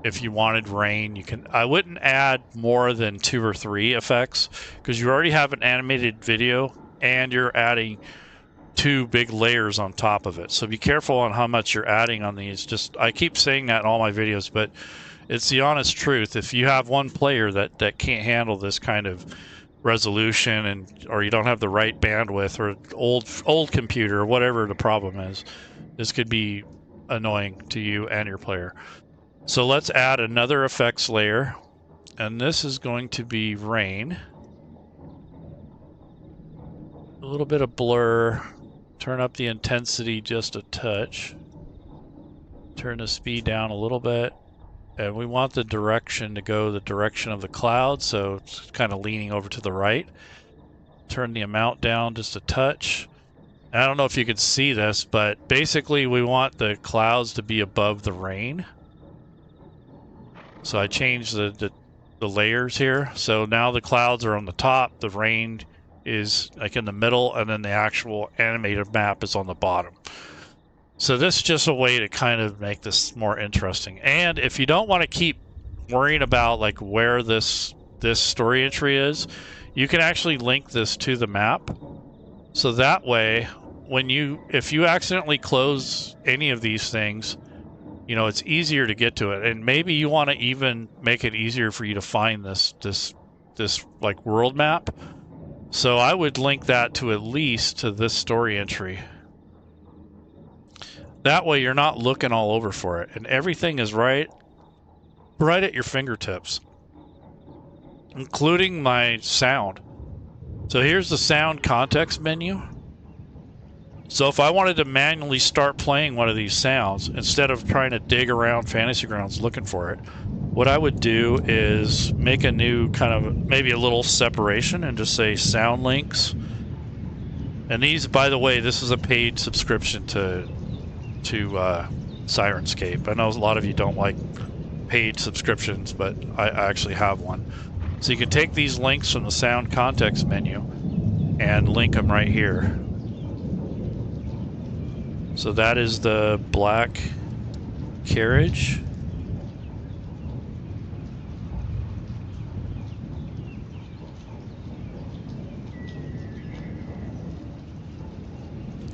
if you wanted rain, you can. I wouldn't add more than 2 or 3 effects because you already have an animated video and you're adding 2 big layers on top of it. So be careful on how much you're adding on these. Just, I keep saying that in all my videos, but it's the honest truth. If you have one player that can't handle this kind of resolution, and or you don't have the right bandwidth, or old computer, or whatever the problem is, this could be annoying to you and your player. So let's add another effects layer, and this is going to be rain. A little bit of blur. Turn up the intensity just a touch. Turn the speed down a little bit. And we want the direction to go the direction of the cloud, so it's kind of leaning over to the right. Turn the amount down just a touch. And I don't know if you can see this, but basically we want the clouds to be above the rain. So I changed the layers here. So now the clouds are on the top, the rain is like in the middle, and then the actual animated map is on the bottom. So this is just a way to kind of make this more interesting. And if you don't want to keep worrying about like where this story entry is, you can actually link this to the map. So that way, if you accidentally close any of these things, you know, it's easier to get to it. And maybe you want to even make it easier for you to find this like world map. So I would link that to at least to this story entry. That way you're not looking all over for it, and everything is right at your fingertips, including my sound. So here's the sound context menu. So if I wanted to manually start playing one of these sounds, instead of trying to dig around Fantasy Grounds looking for it, what I would do is make a new kind of, maybe a little separation, and just say sound links. And these, by the way, this is a paid subscription to Syrinscape. I know a lot of you don't like paid subscriptions, but I actually have one. So you can take these links from the sound context menu and link them right here. So that is the Black Carriage.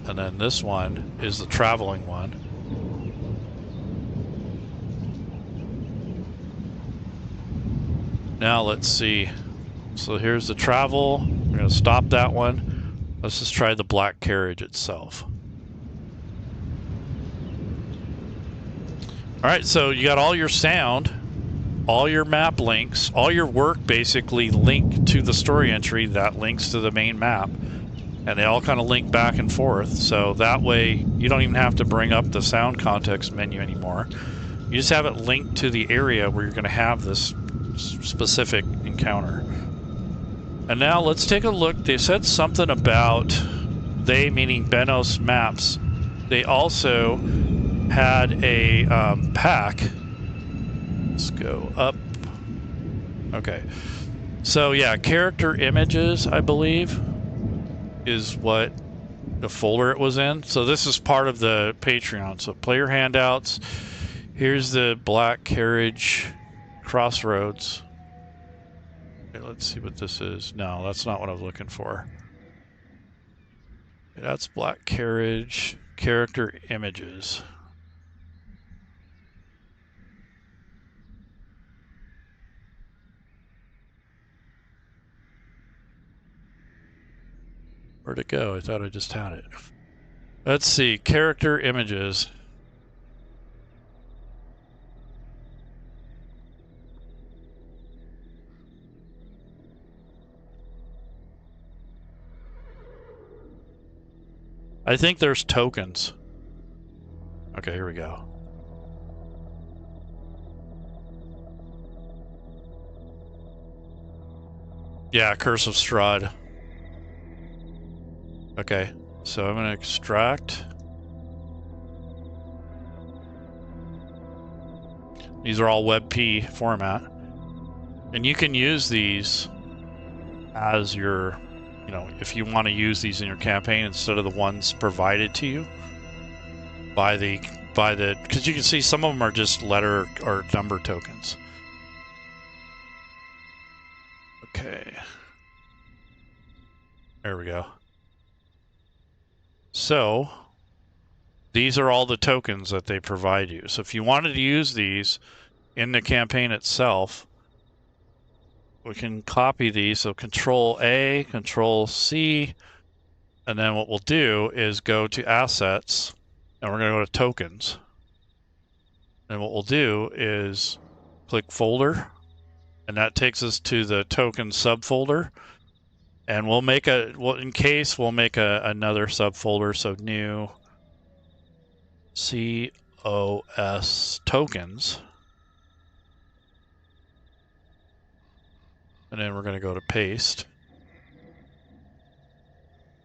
And then this one is the traveling one. Now let's see. So here's the travel. We're going to stop that one. Let's just try the Black Carriage itself. All right, so you got all your sound, all your map links, all your work basically link to the story entry that links to the main map. And they all kind of link back and forth. So that way you don't even have to bring up the sound context menu anymore. You just have it linked to the area where you're going to have this specific encounter. And now let's take a look. They said something about, they meaning Beneos Maps, they also had a pack. Let's go up. Okay. So yeah, character images, I believe, is what the folder it was in. So this is part of the Patreon. So player handouts. Here's the Black Carriage Crossroads. Okay, let's see what this is. No, that's not what I was looking for. Okay, that's Black Carriage character images. Where'd it go? I thought I just had it. Let's see, character images. I think there's tokens. Okay, here we go. Yeah, Curse of Strahd. Okay, so I'm going to extract. These are all WebP format. And you can use these as your, you know, if you want to use these in your campaign instead of the ones provided to you by the, because you can see some of them are just letter or number tokens. Okay. There we go. So these are all the tokens that they provide you. So if you wanted to use these in the campaign itself, we can copy these. So Control A, Control C, and then what we'll do is go to Assets, and we're going to go to Tokens. And what we'll do is click Folder, and that takes us to the Token subfolder. And we'll make a, well, in case we'll make another subfolder. So New COS Tokens. And then we're going to go to Paste.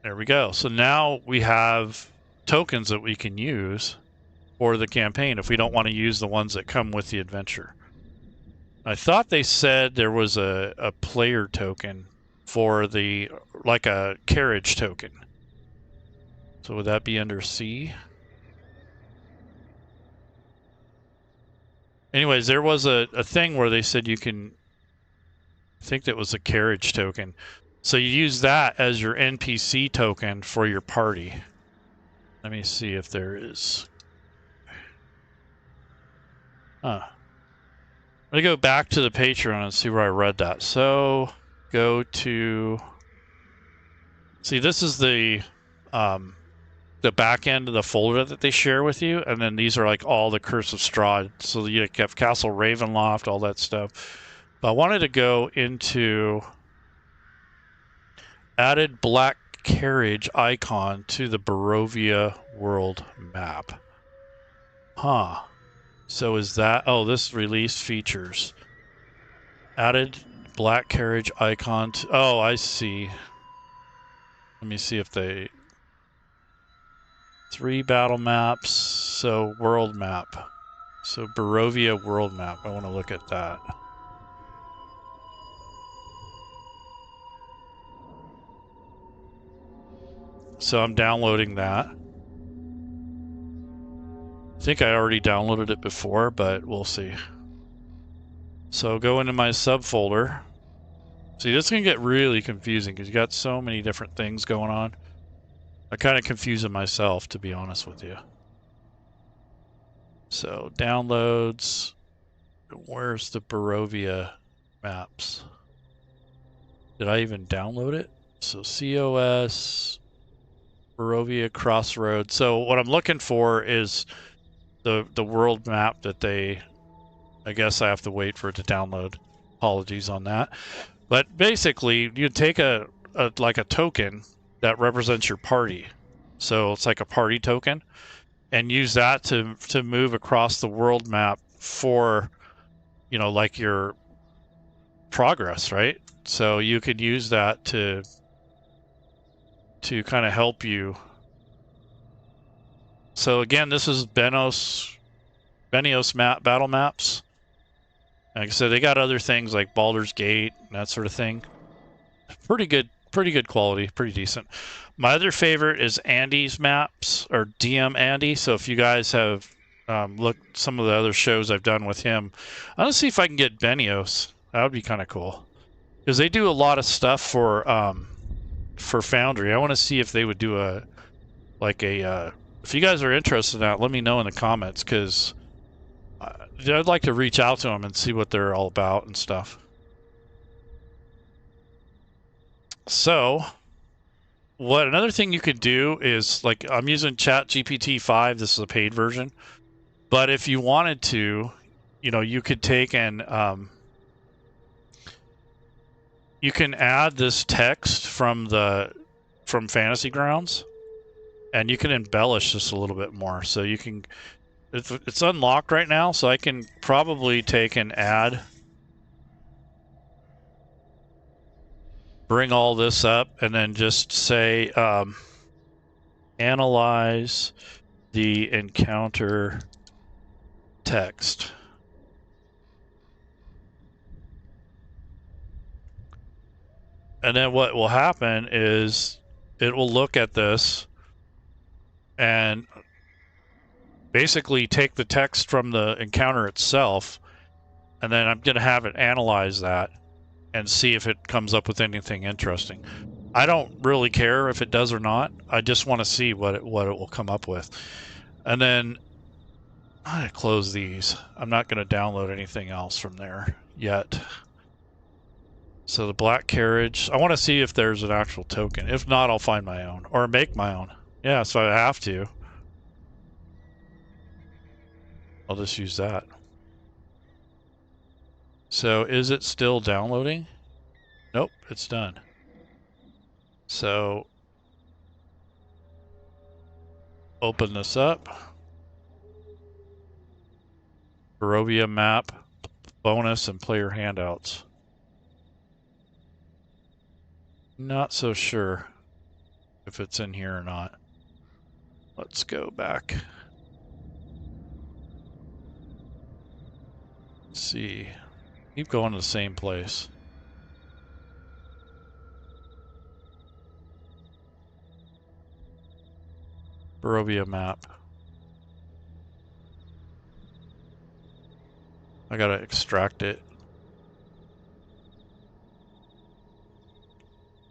There we go. So now we have tokens that we can use for the campaign if we don't want to use the ones that come with the adventure. I thought they said there was a player token for the, like a carriage token. So would that be under C? Anyways, there was a thing where they said you can, I think that was a carriage token. So you use that as your NPC token for your party. Let me see if there is. Huh. I'm gonna go back to the Patreon and see where I read that. So go to, see, this is the back end of the folder that they share with you, and then these are like all the Curse of Strahd. So you have Castle Ravenloft, all that stuff. But I wanted to go into added Black Carriage icon to the Barovia world map. Huh. So is that, oh, this release features. Added Black Carriage icon to, oh, I see. Let me see if they, 3 battle maps, so world map. So Barovia world map, I want to look at that. So I'm downloading that. I think I already downloaded it before, but we'll see. So go into my subfolder. See, this can get really confusing because you got so many different things going on. I kind of confuse it myself, to be honest with you. So downloads, where's the Barovia maps? Did I even download it? So COS, Barovia Crossroads. So what I'm looking for is the world map that they. I guess I have to wait for it to download. Apologies on that. But basically, you take a like a token that represents your party. So it's like a party token, and use that to move across the world map for, you know, like your progress, right? So you could use that to kind of help you. So again, this is Beneos map battle maps. Like I said, they got other things like Baldur's Gate and that sort of thing. Pretty good quality, pretty decent. My other favorite is Andy's maps, or DM Andy. So if you guys have looked some of the other shows I've done with him, I'm gonna see if I can get Beneos. That would be kind of cool, because they do a lot of stuff for Foundry. I want to see if they would do a if you guys are interested in that, let me know in the comments, because I'd like to reach out to them and see what they're all about and stuff. So, another thing you could do is, like, I'm using ChatGPT 5. This is a paid version, but if you wanted to, you know, you could take and you can add this text from Fantasy Grounds, and you can embellish this a little bit more. So you can. It's unlocked right now, so I can probably take and add, bring all this up, and then just say, analyze the encounter text. And then what will happen is it will look at this and basically take the text from the encounter itself, and then I'm going to have it analyze that and see if it comes up with anything interesting. I don't really care if it does or not. I just want to see what it will come up with. And then I'm going to close these. I'm not going to download anything else from there yet. So the Black Carriage, I want to see if there's an actual token. If not, I'll find my own or make my own. Yeah, so I have to. I'll just use that. So is it still downloading? Nope, it's done. So open this up. Barovia map, bonus, and player handouts. Not so sure if it's in here or not. Let's go back. Let's see. Keep going to the same place. Barovia map. I gotta extract it.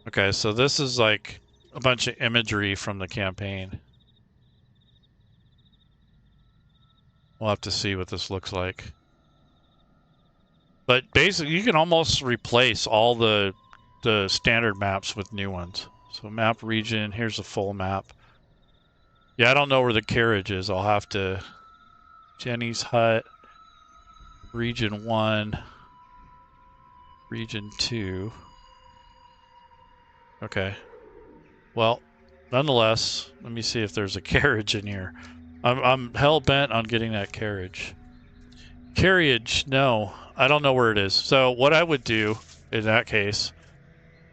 Okay, so this is like a bunch of imagery from the campaign. We'll have to see what this looks like. But basically, you can almost replace all the standard maps with new ones. So map region, here's a full map. Yeah, I don't know where the carriage is. I'll have to... Jenny's hut, region 1, region 2. Okay. Well, nonetheless, let me see if there's a carriage in here. I'm hell-bent on getting that carriage. Carriage, no. I don't know where it is. So what I would do in that case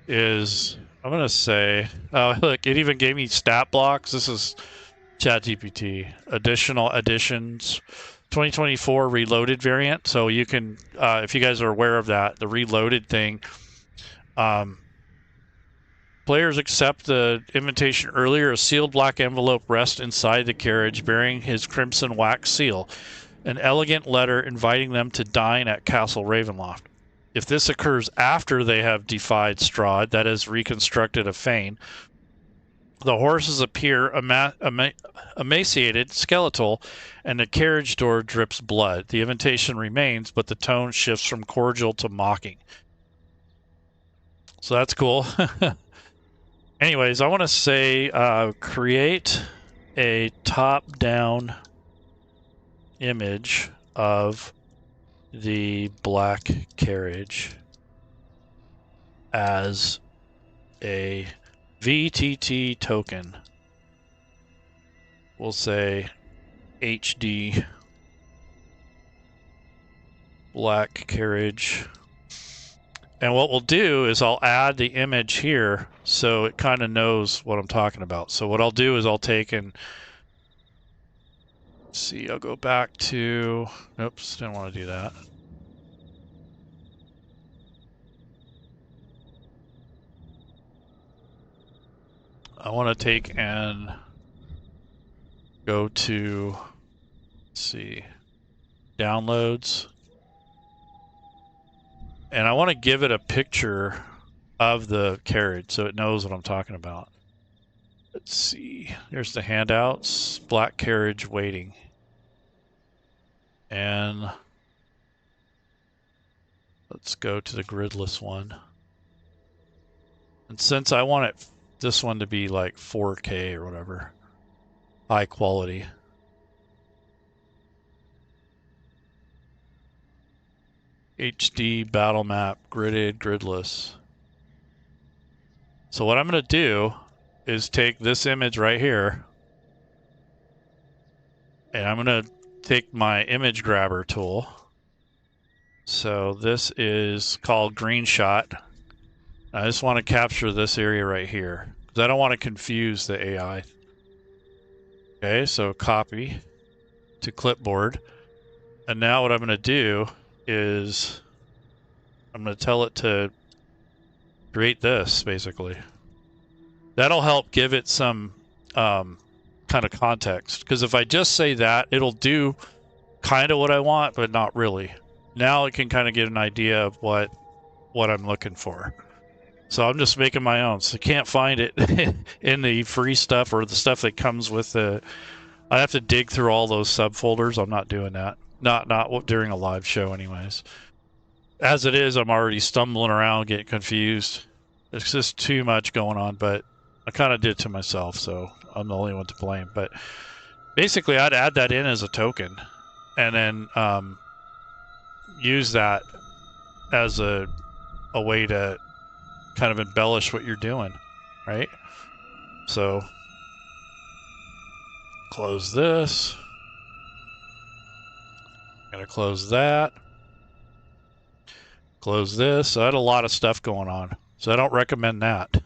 is, I'm going to say, oh, look, it even gave me stat blocks. This is ChatGPT. Additional additions, 2024 reloaded variant. So you can, if you guys are aware of that, the reloaded thing, players accept the invitation earlier. A sealed black envelope rests inside the carriage bearing his crimson wax seal. An elegant letter inviting them to dine at Castle Ravenloft. If this occurs after they have defied Strahd, that is, reconstructed a fane, the horses appear emaciated, skeletal, and the carriage door drips blood. The invitation remains, but the tone shifts from cordial to mocking. So that's cool. Anyways, I want to say create a top-down image of the Black Carriage as a VTT token. We'll say HD Black Carriage. And what we'll do is I'll add the image here so it kind of knows what I'm talking about. So what I'll do is I'll take and see, I'll go back to, oops, didn't want to do that. I want to take and go to, let's see, downloads. And I want to give it a picture of the carriage so it knows what I'm talking about. Let's see, there's the handouts, Black Carriage waiting. And let's go to the gridless one. And since I want this one to be like 4K or whatever, high quality. HD battle map, gridded, gridless. So what I'm going to do is take this image right here, and I'm going to take my image grabber tool. So this is called green shot. I just want to capture this area right here because I don't want to confuse the AI. Okay, so copy to clipboard. And now what I'm going to do is I'm going to tell it to create this, basically. That'll help give it some kind of context. Because if I just say that, it'll do kind of what I want, but not really. Now it can kind of get an idea of what I'm looking for. So I'm just making my own. So I can't find it in the free stuff or the stuff that comes with the... I have to dig through all those subfolders. I'm not doing that. Not during a live show anyways. As it is, I'm already stumbling around, getting confused. There's just too much going on, but I kind of did it to myself, so I'm the only one to blame. But basically, I'd add that in as a token and then use that as a way to kind of embellish what you're doing, right? So close this. Gonna close that. Close this. So I had a lot of stuff going on. So I don't recommend that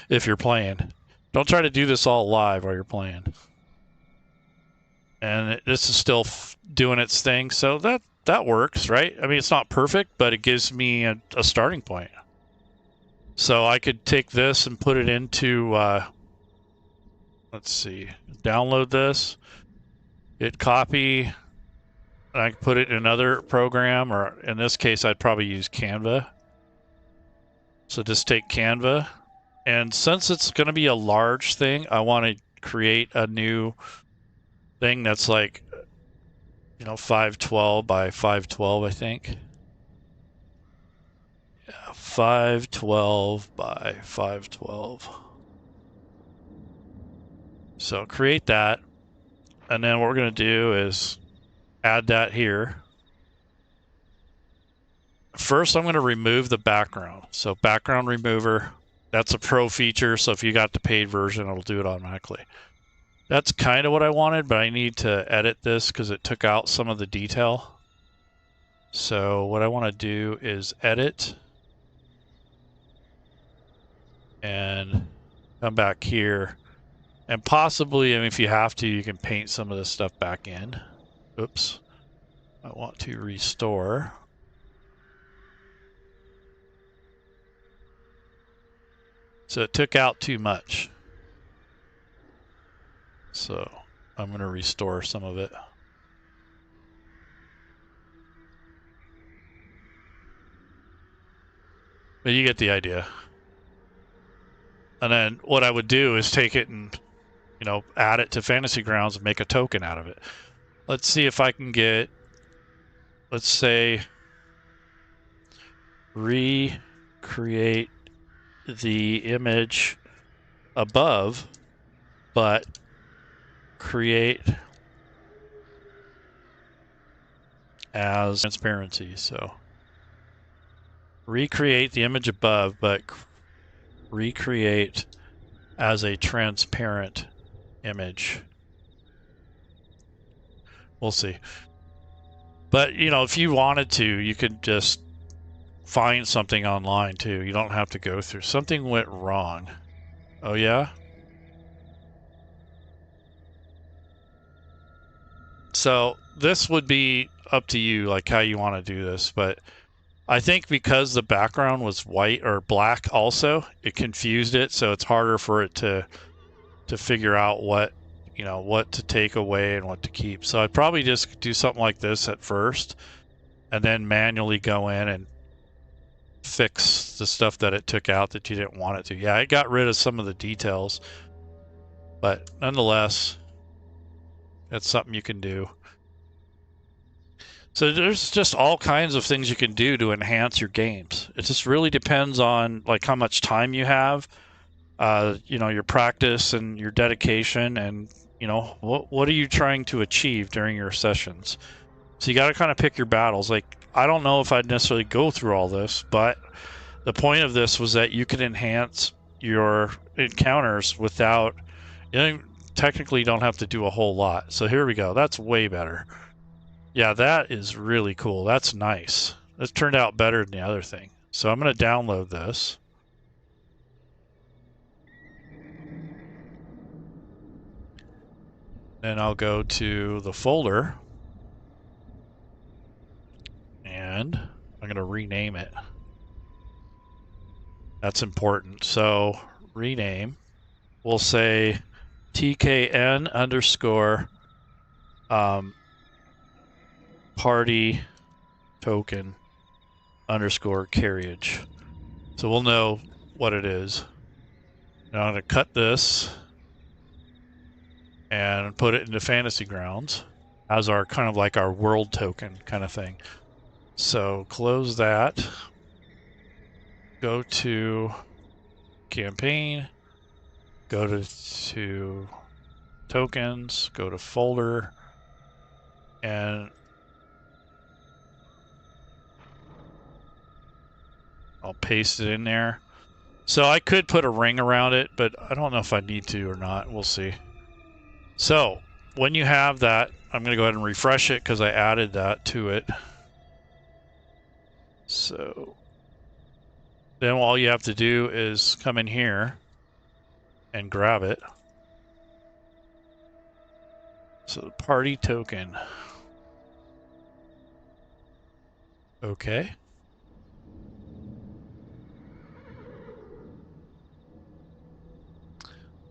if you're playing. Don't try to do this all live while you're playing. And this is still doing its thing. So that works, right? I mean, it's not perfect, but it gives me a starting point. So I could take this and put it into, let's see, download this, hit copy, and I can put it in another program, or in this case, I'd probably use Canva. So just take Canva, and since it's going to be a large thing, I want to create a new thing that's like, 512 by 512, I think. 512 by 512. So create that, and then what we're going to do is add that here. First, I'm going to remove the background. So background remover, that's a pro feature, so if you got the paid version, it'll do it automatically. That's kind of what I wanted, but I need to edit this because it took out some of the detail. So what I want to do is edit and come back here, and possibly, I mean, if you have to, you can paint some of this stuff back in. Oops. I want to restore. So it took out too much. So I'm going to restore some of it. But you get the idea. And then what I would do is take it and, add it to Fantasy Grounds and make a token out of it. Let's see if I can get, let's say, recreate the image above, but create as transparency. So recreate the image above, but recreate as a transparent image. We'll see. But, you know, if you wanted to, you could just find something online too. You don't have to go through. Something went wrong. Oh, yeah? So this would be up to you, like how you want to do this. But I think because the background was white or black also, it confused it. So it's harder for it to figure out what, you know, what to take away and what to keep. So I'd probably just do something like this at first and then manually go in and fix the stuff that it took out that you didn't want it to. Yeah, it got rid of some of the details, but nonetheless, that's something you can do. So there's just all kinds of things you can do to enhance your games. It just really depends on like how much time you have, you know, your practice and your dedication, and you know what are you trying to achieve during your sessions. So you got to kind of pick your battles. Like, I don't know if I'd necessarily go through all this, but the point of this was that you could enhance your encounters without, you know, technically you don't have to do a whole lot. So here we go. That's way better. Yeah, that is really cool. That's nice. This turned out better than the other thing. So I'm going to download this. Then I'll go to the folder. And I'm going to rename it. That's important. So rename. We'll say TKN underscore party token underscore carriage. So we'll know what it is. Now I'm going to cut this and put it into Fantasy Grounds as our kind of like our world token kind of thing. So close that, go to campaign, go to tokens, go to folder, and I'll paste it in there. So I could put a ring around it, but I don't know if I need to or not. We'll see. So when you have that, I'm going to go ahead and refresh it because I added that to it. So then all you have to do is come in here and grab it. So party token. Okay.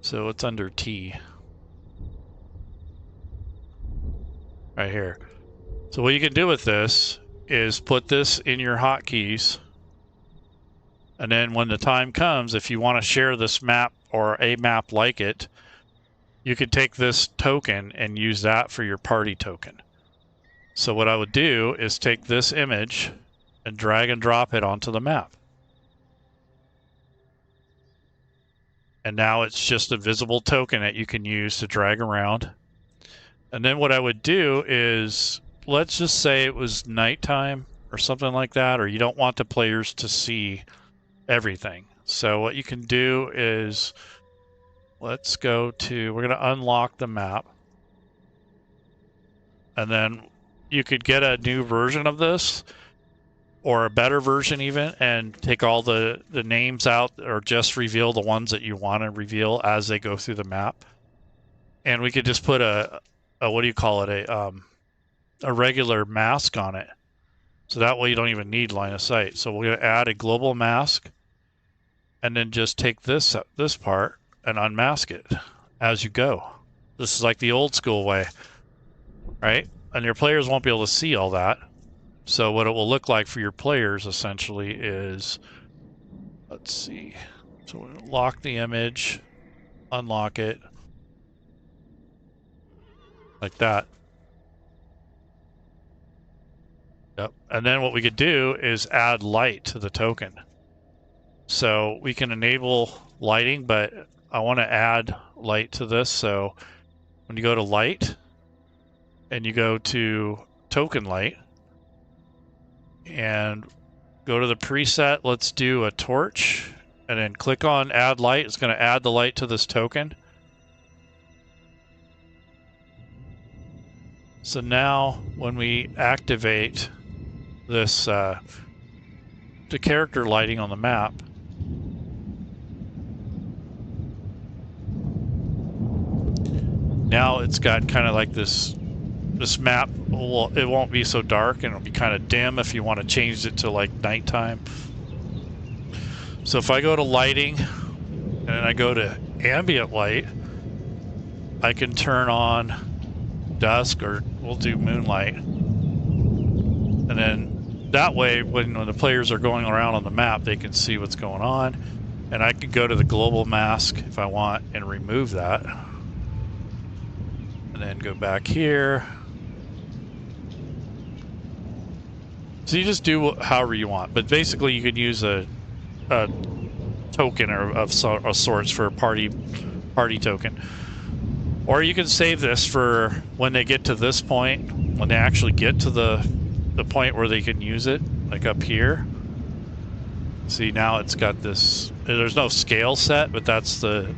So it's under T. Right here. So what you can do with this is put this in your hotkeys, and then when the time comes, if you want to share this map or a map like it, you could take this token and use that for your party token. So what I would do is take this image and drag and drop it onto the map. And now it's just a visible token that you can use to drag around. And then what I would do is, let's just say it was nighttime or something like that, or you don't want the players to see everything. So what you can do is, let's go to, we're going to unlock the map. And then you could get a new version of this, or a better version even, and take all the names out, or just reveal the ones that you want to reveal as they go through the map. And we could just put a what do you call it, a regular mask on it. So that way you don't even need line of sight. So we're going to add a global mask, and then just take this part and unmask it as you go. This is like the old school way, right? And your players won't be able to see all that. So what it will look like for your players essentially is, let's see. So we'll lock the image, unlock it, like that. Yep. And then what we could do is add light to the token. So we can enable lighting, but I want to add light to this. So when you go to light and you go to token light, and go to the preset. Let's do a torch, and then click on add light. It's going to add the light to this token. So now when we activate this, the character lighting on the map, now it's got kind of like this map, well, it won't be so dark and it'll be kind of dim if you want to change it to like nighttime. So if I go to lighting and then I go to ambient light, I can turn on dusk, or we'll do moonlight. And then that way, when the players are going around on the map, they can see what's going on. And I can go to the global mask if I want and remove that. And then go back here. So you just do however you want, but basically you could use a token of sorts for a party token. Or you can save this for when they get to this point, when they actually get to the point where they can use it, like up here. See, now it's got this, there's no scale set, but that's the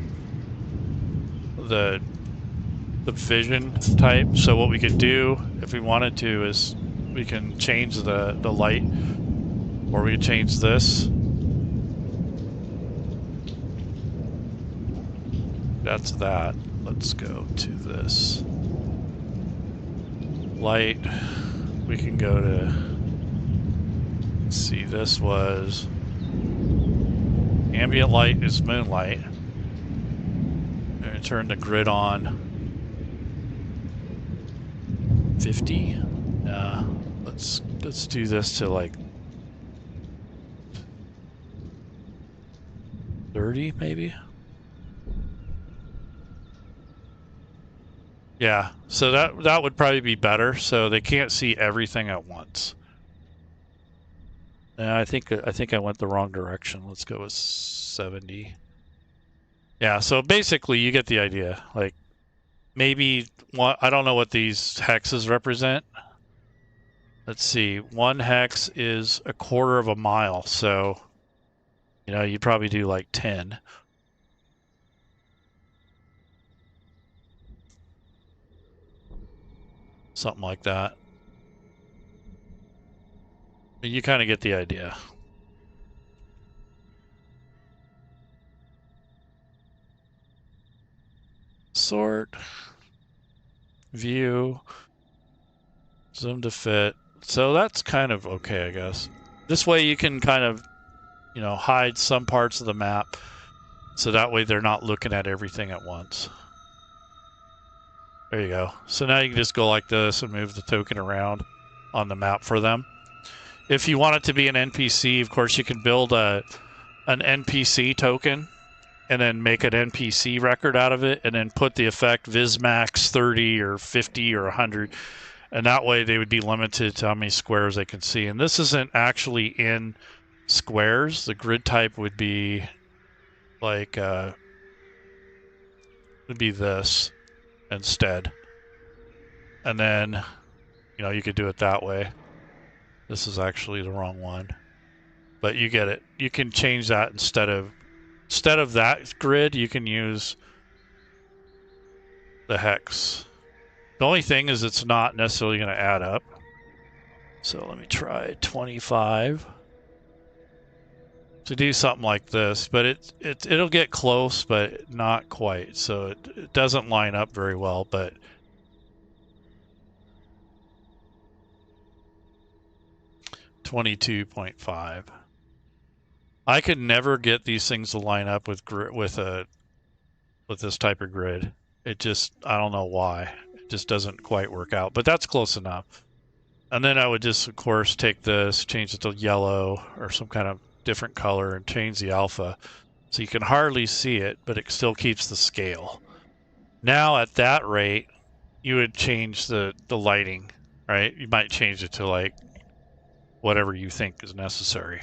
vision type. So what we could do if we wanted to is we can change the light, or we could change this. That's that. Let's go to this light. We can go to, let's see, this was ambient light is moonlight. I'm going to turn the grid on 50. Let's do this to like 30 maybe. Yeah, so that would probably be better, so they can't see everything at once. I think I went the wrong direction. Let's go with 70. Yeah, so basically you get the idea. Like, maybe I don't know what these hexes represent. Let's see, 1 hex is 1/4 of a mile, so you know, you'd probably do like 10. Something like that. You kind of get the idea. Sort, view, zoom to fit. So that's kind of okay, I guess. This way you can kind of, you know, hide some parts of the map, so that way they're not looking at everything at once. There you go. So now you can just go like this and move the token around on the map for them. If you want it to be an NPC, of course, you can build an NPC token and then make an NPC record out of it, and then put the effect Vismax 30 or 50 or 100. And that way they would be limited to how many squares they can see. And this isn't actually in squares. The grid type would be like, would be this instead. And then, you know, you could do it that way. This is actually the wrong one. But you get it. You can change that instead of that grid, you can use the hex. The only thing is it's not necessarily going to add up. So let me try 25 to do something like this, but it'll get close, but not quite. So it doesn't line up very well, but $22.5. I could never get these things to line up with this type of grid. It just, I don't know why. It just doesn't quite work out, but that's close enough. And then I would just, of course, take this, change it to yellow or some kind of different color, and change the alpha. So you can hardly see it, but it still keeps the scale. Now at that rate, you would change the lighting, right? You might change it to like whatever you think is necessary.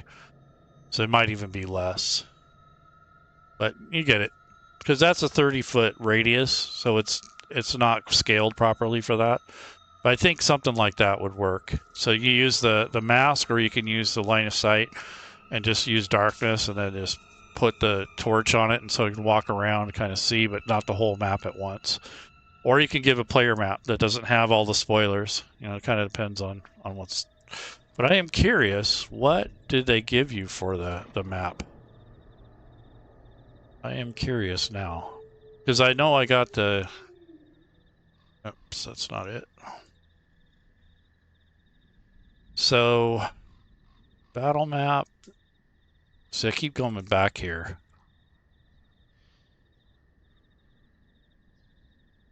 So it might even be less. But you get it. Because that's a 30-foot radius, so it's not scaled properly for that. If But I think something like that would work. So you use the mask, or you can use the line of sight and just use darkness, and then just put the torch on it, and so you can walk around and kind of see, but not the whole map at once. Or you can give a player map that doesn't have all the spoilers. You know, it kind of depends on what's... But I am curious, what did they give you for the map? I am curious now. Because I know I got the... Oops, that's not it. So, battle map. So I keep going back here.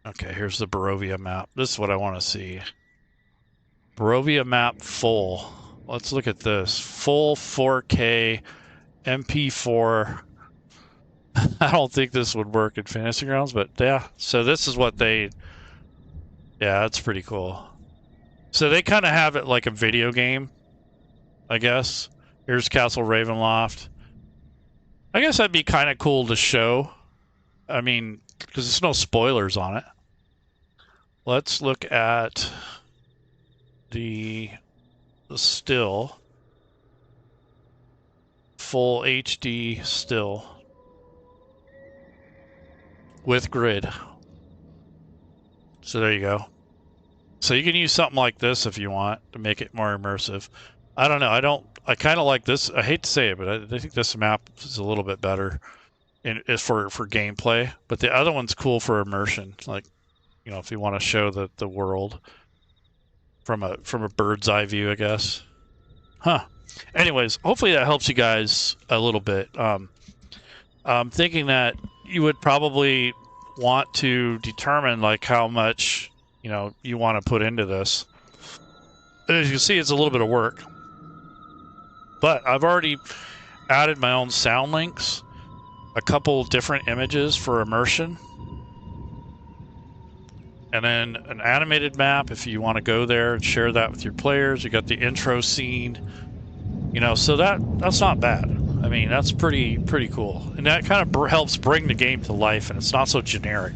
Okay, here's the Barovia map. This is what I want to see. Barovia map full. Let's look at this. Full 4K MP4. I don't think this would work in Fantasy Grounds, but yeah. So this is what they... Yeah, that's pretty cool. So they kind of have it like a video game, I guess. Here's Castle Ravenloft. I guess that'd be kind of cool to show. I mean, because there's no spoilers on it. Let's look at the still. Full HD still. With grid. So there you go. So you can use something like this if you want to make it more immersive. I don't know. I kind of like this. I hate to say it, but I think this map is a little bit better for gameplay. But the other one's cool for immersion. Like, you know, if you want to show the world from a bird's eye view, I guess. Huh. Anyways, hopefully that helps you guys a little bit. I'm thinking that you would probably want to determine like how much, you know, you want to put into this. And as you can see, it's a little bit of work. But I've already added my own sound links, a couple different images for immersion, and then an animated map if you want to go there and share that with your players. You got the intro scene, you know, so that's not bad. I mean, that's pretty cool, and that kind of helps bring the game to life, and it's not so generic.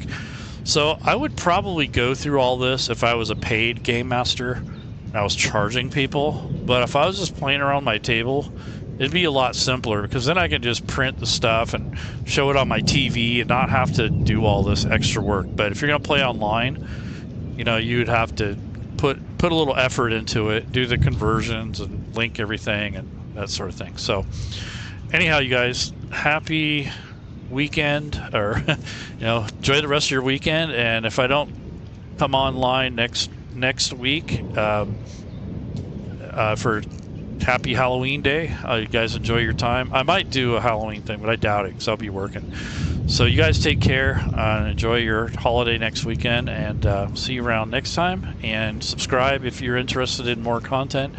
So I would probably go through all this if I was a paid game master and I was charging people. But if I was just playing around my table, it'd be a lot simpler, because then I can just print the stuff and show it on my TV and not have to do all this extra work. But if you're going to play online, you know, you'd have to put a little effort into it, do the conversions and link everything and that sort of thing. So anyhow, you guys, happy weekend, or you know, enjoy the rest of your weekend. And if I don't come online next week for happy Halloween day, you guys enjoy your time. I might do a Halloween thing, but I doubt it because I'll be working. So you guys take care and enjoy your holiday next weekend, and see you around next time. And subscribe if you're interested in more content.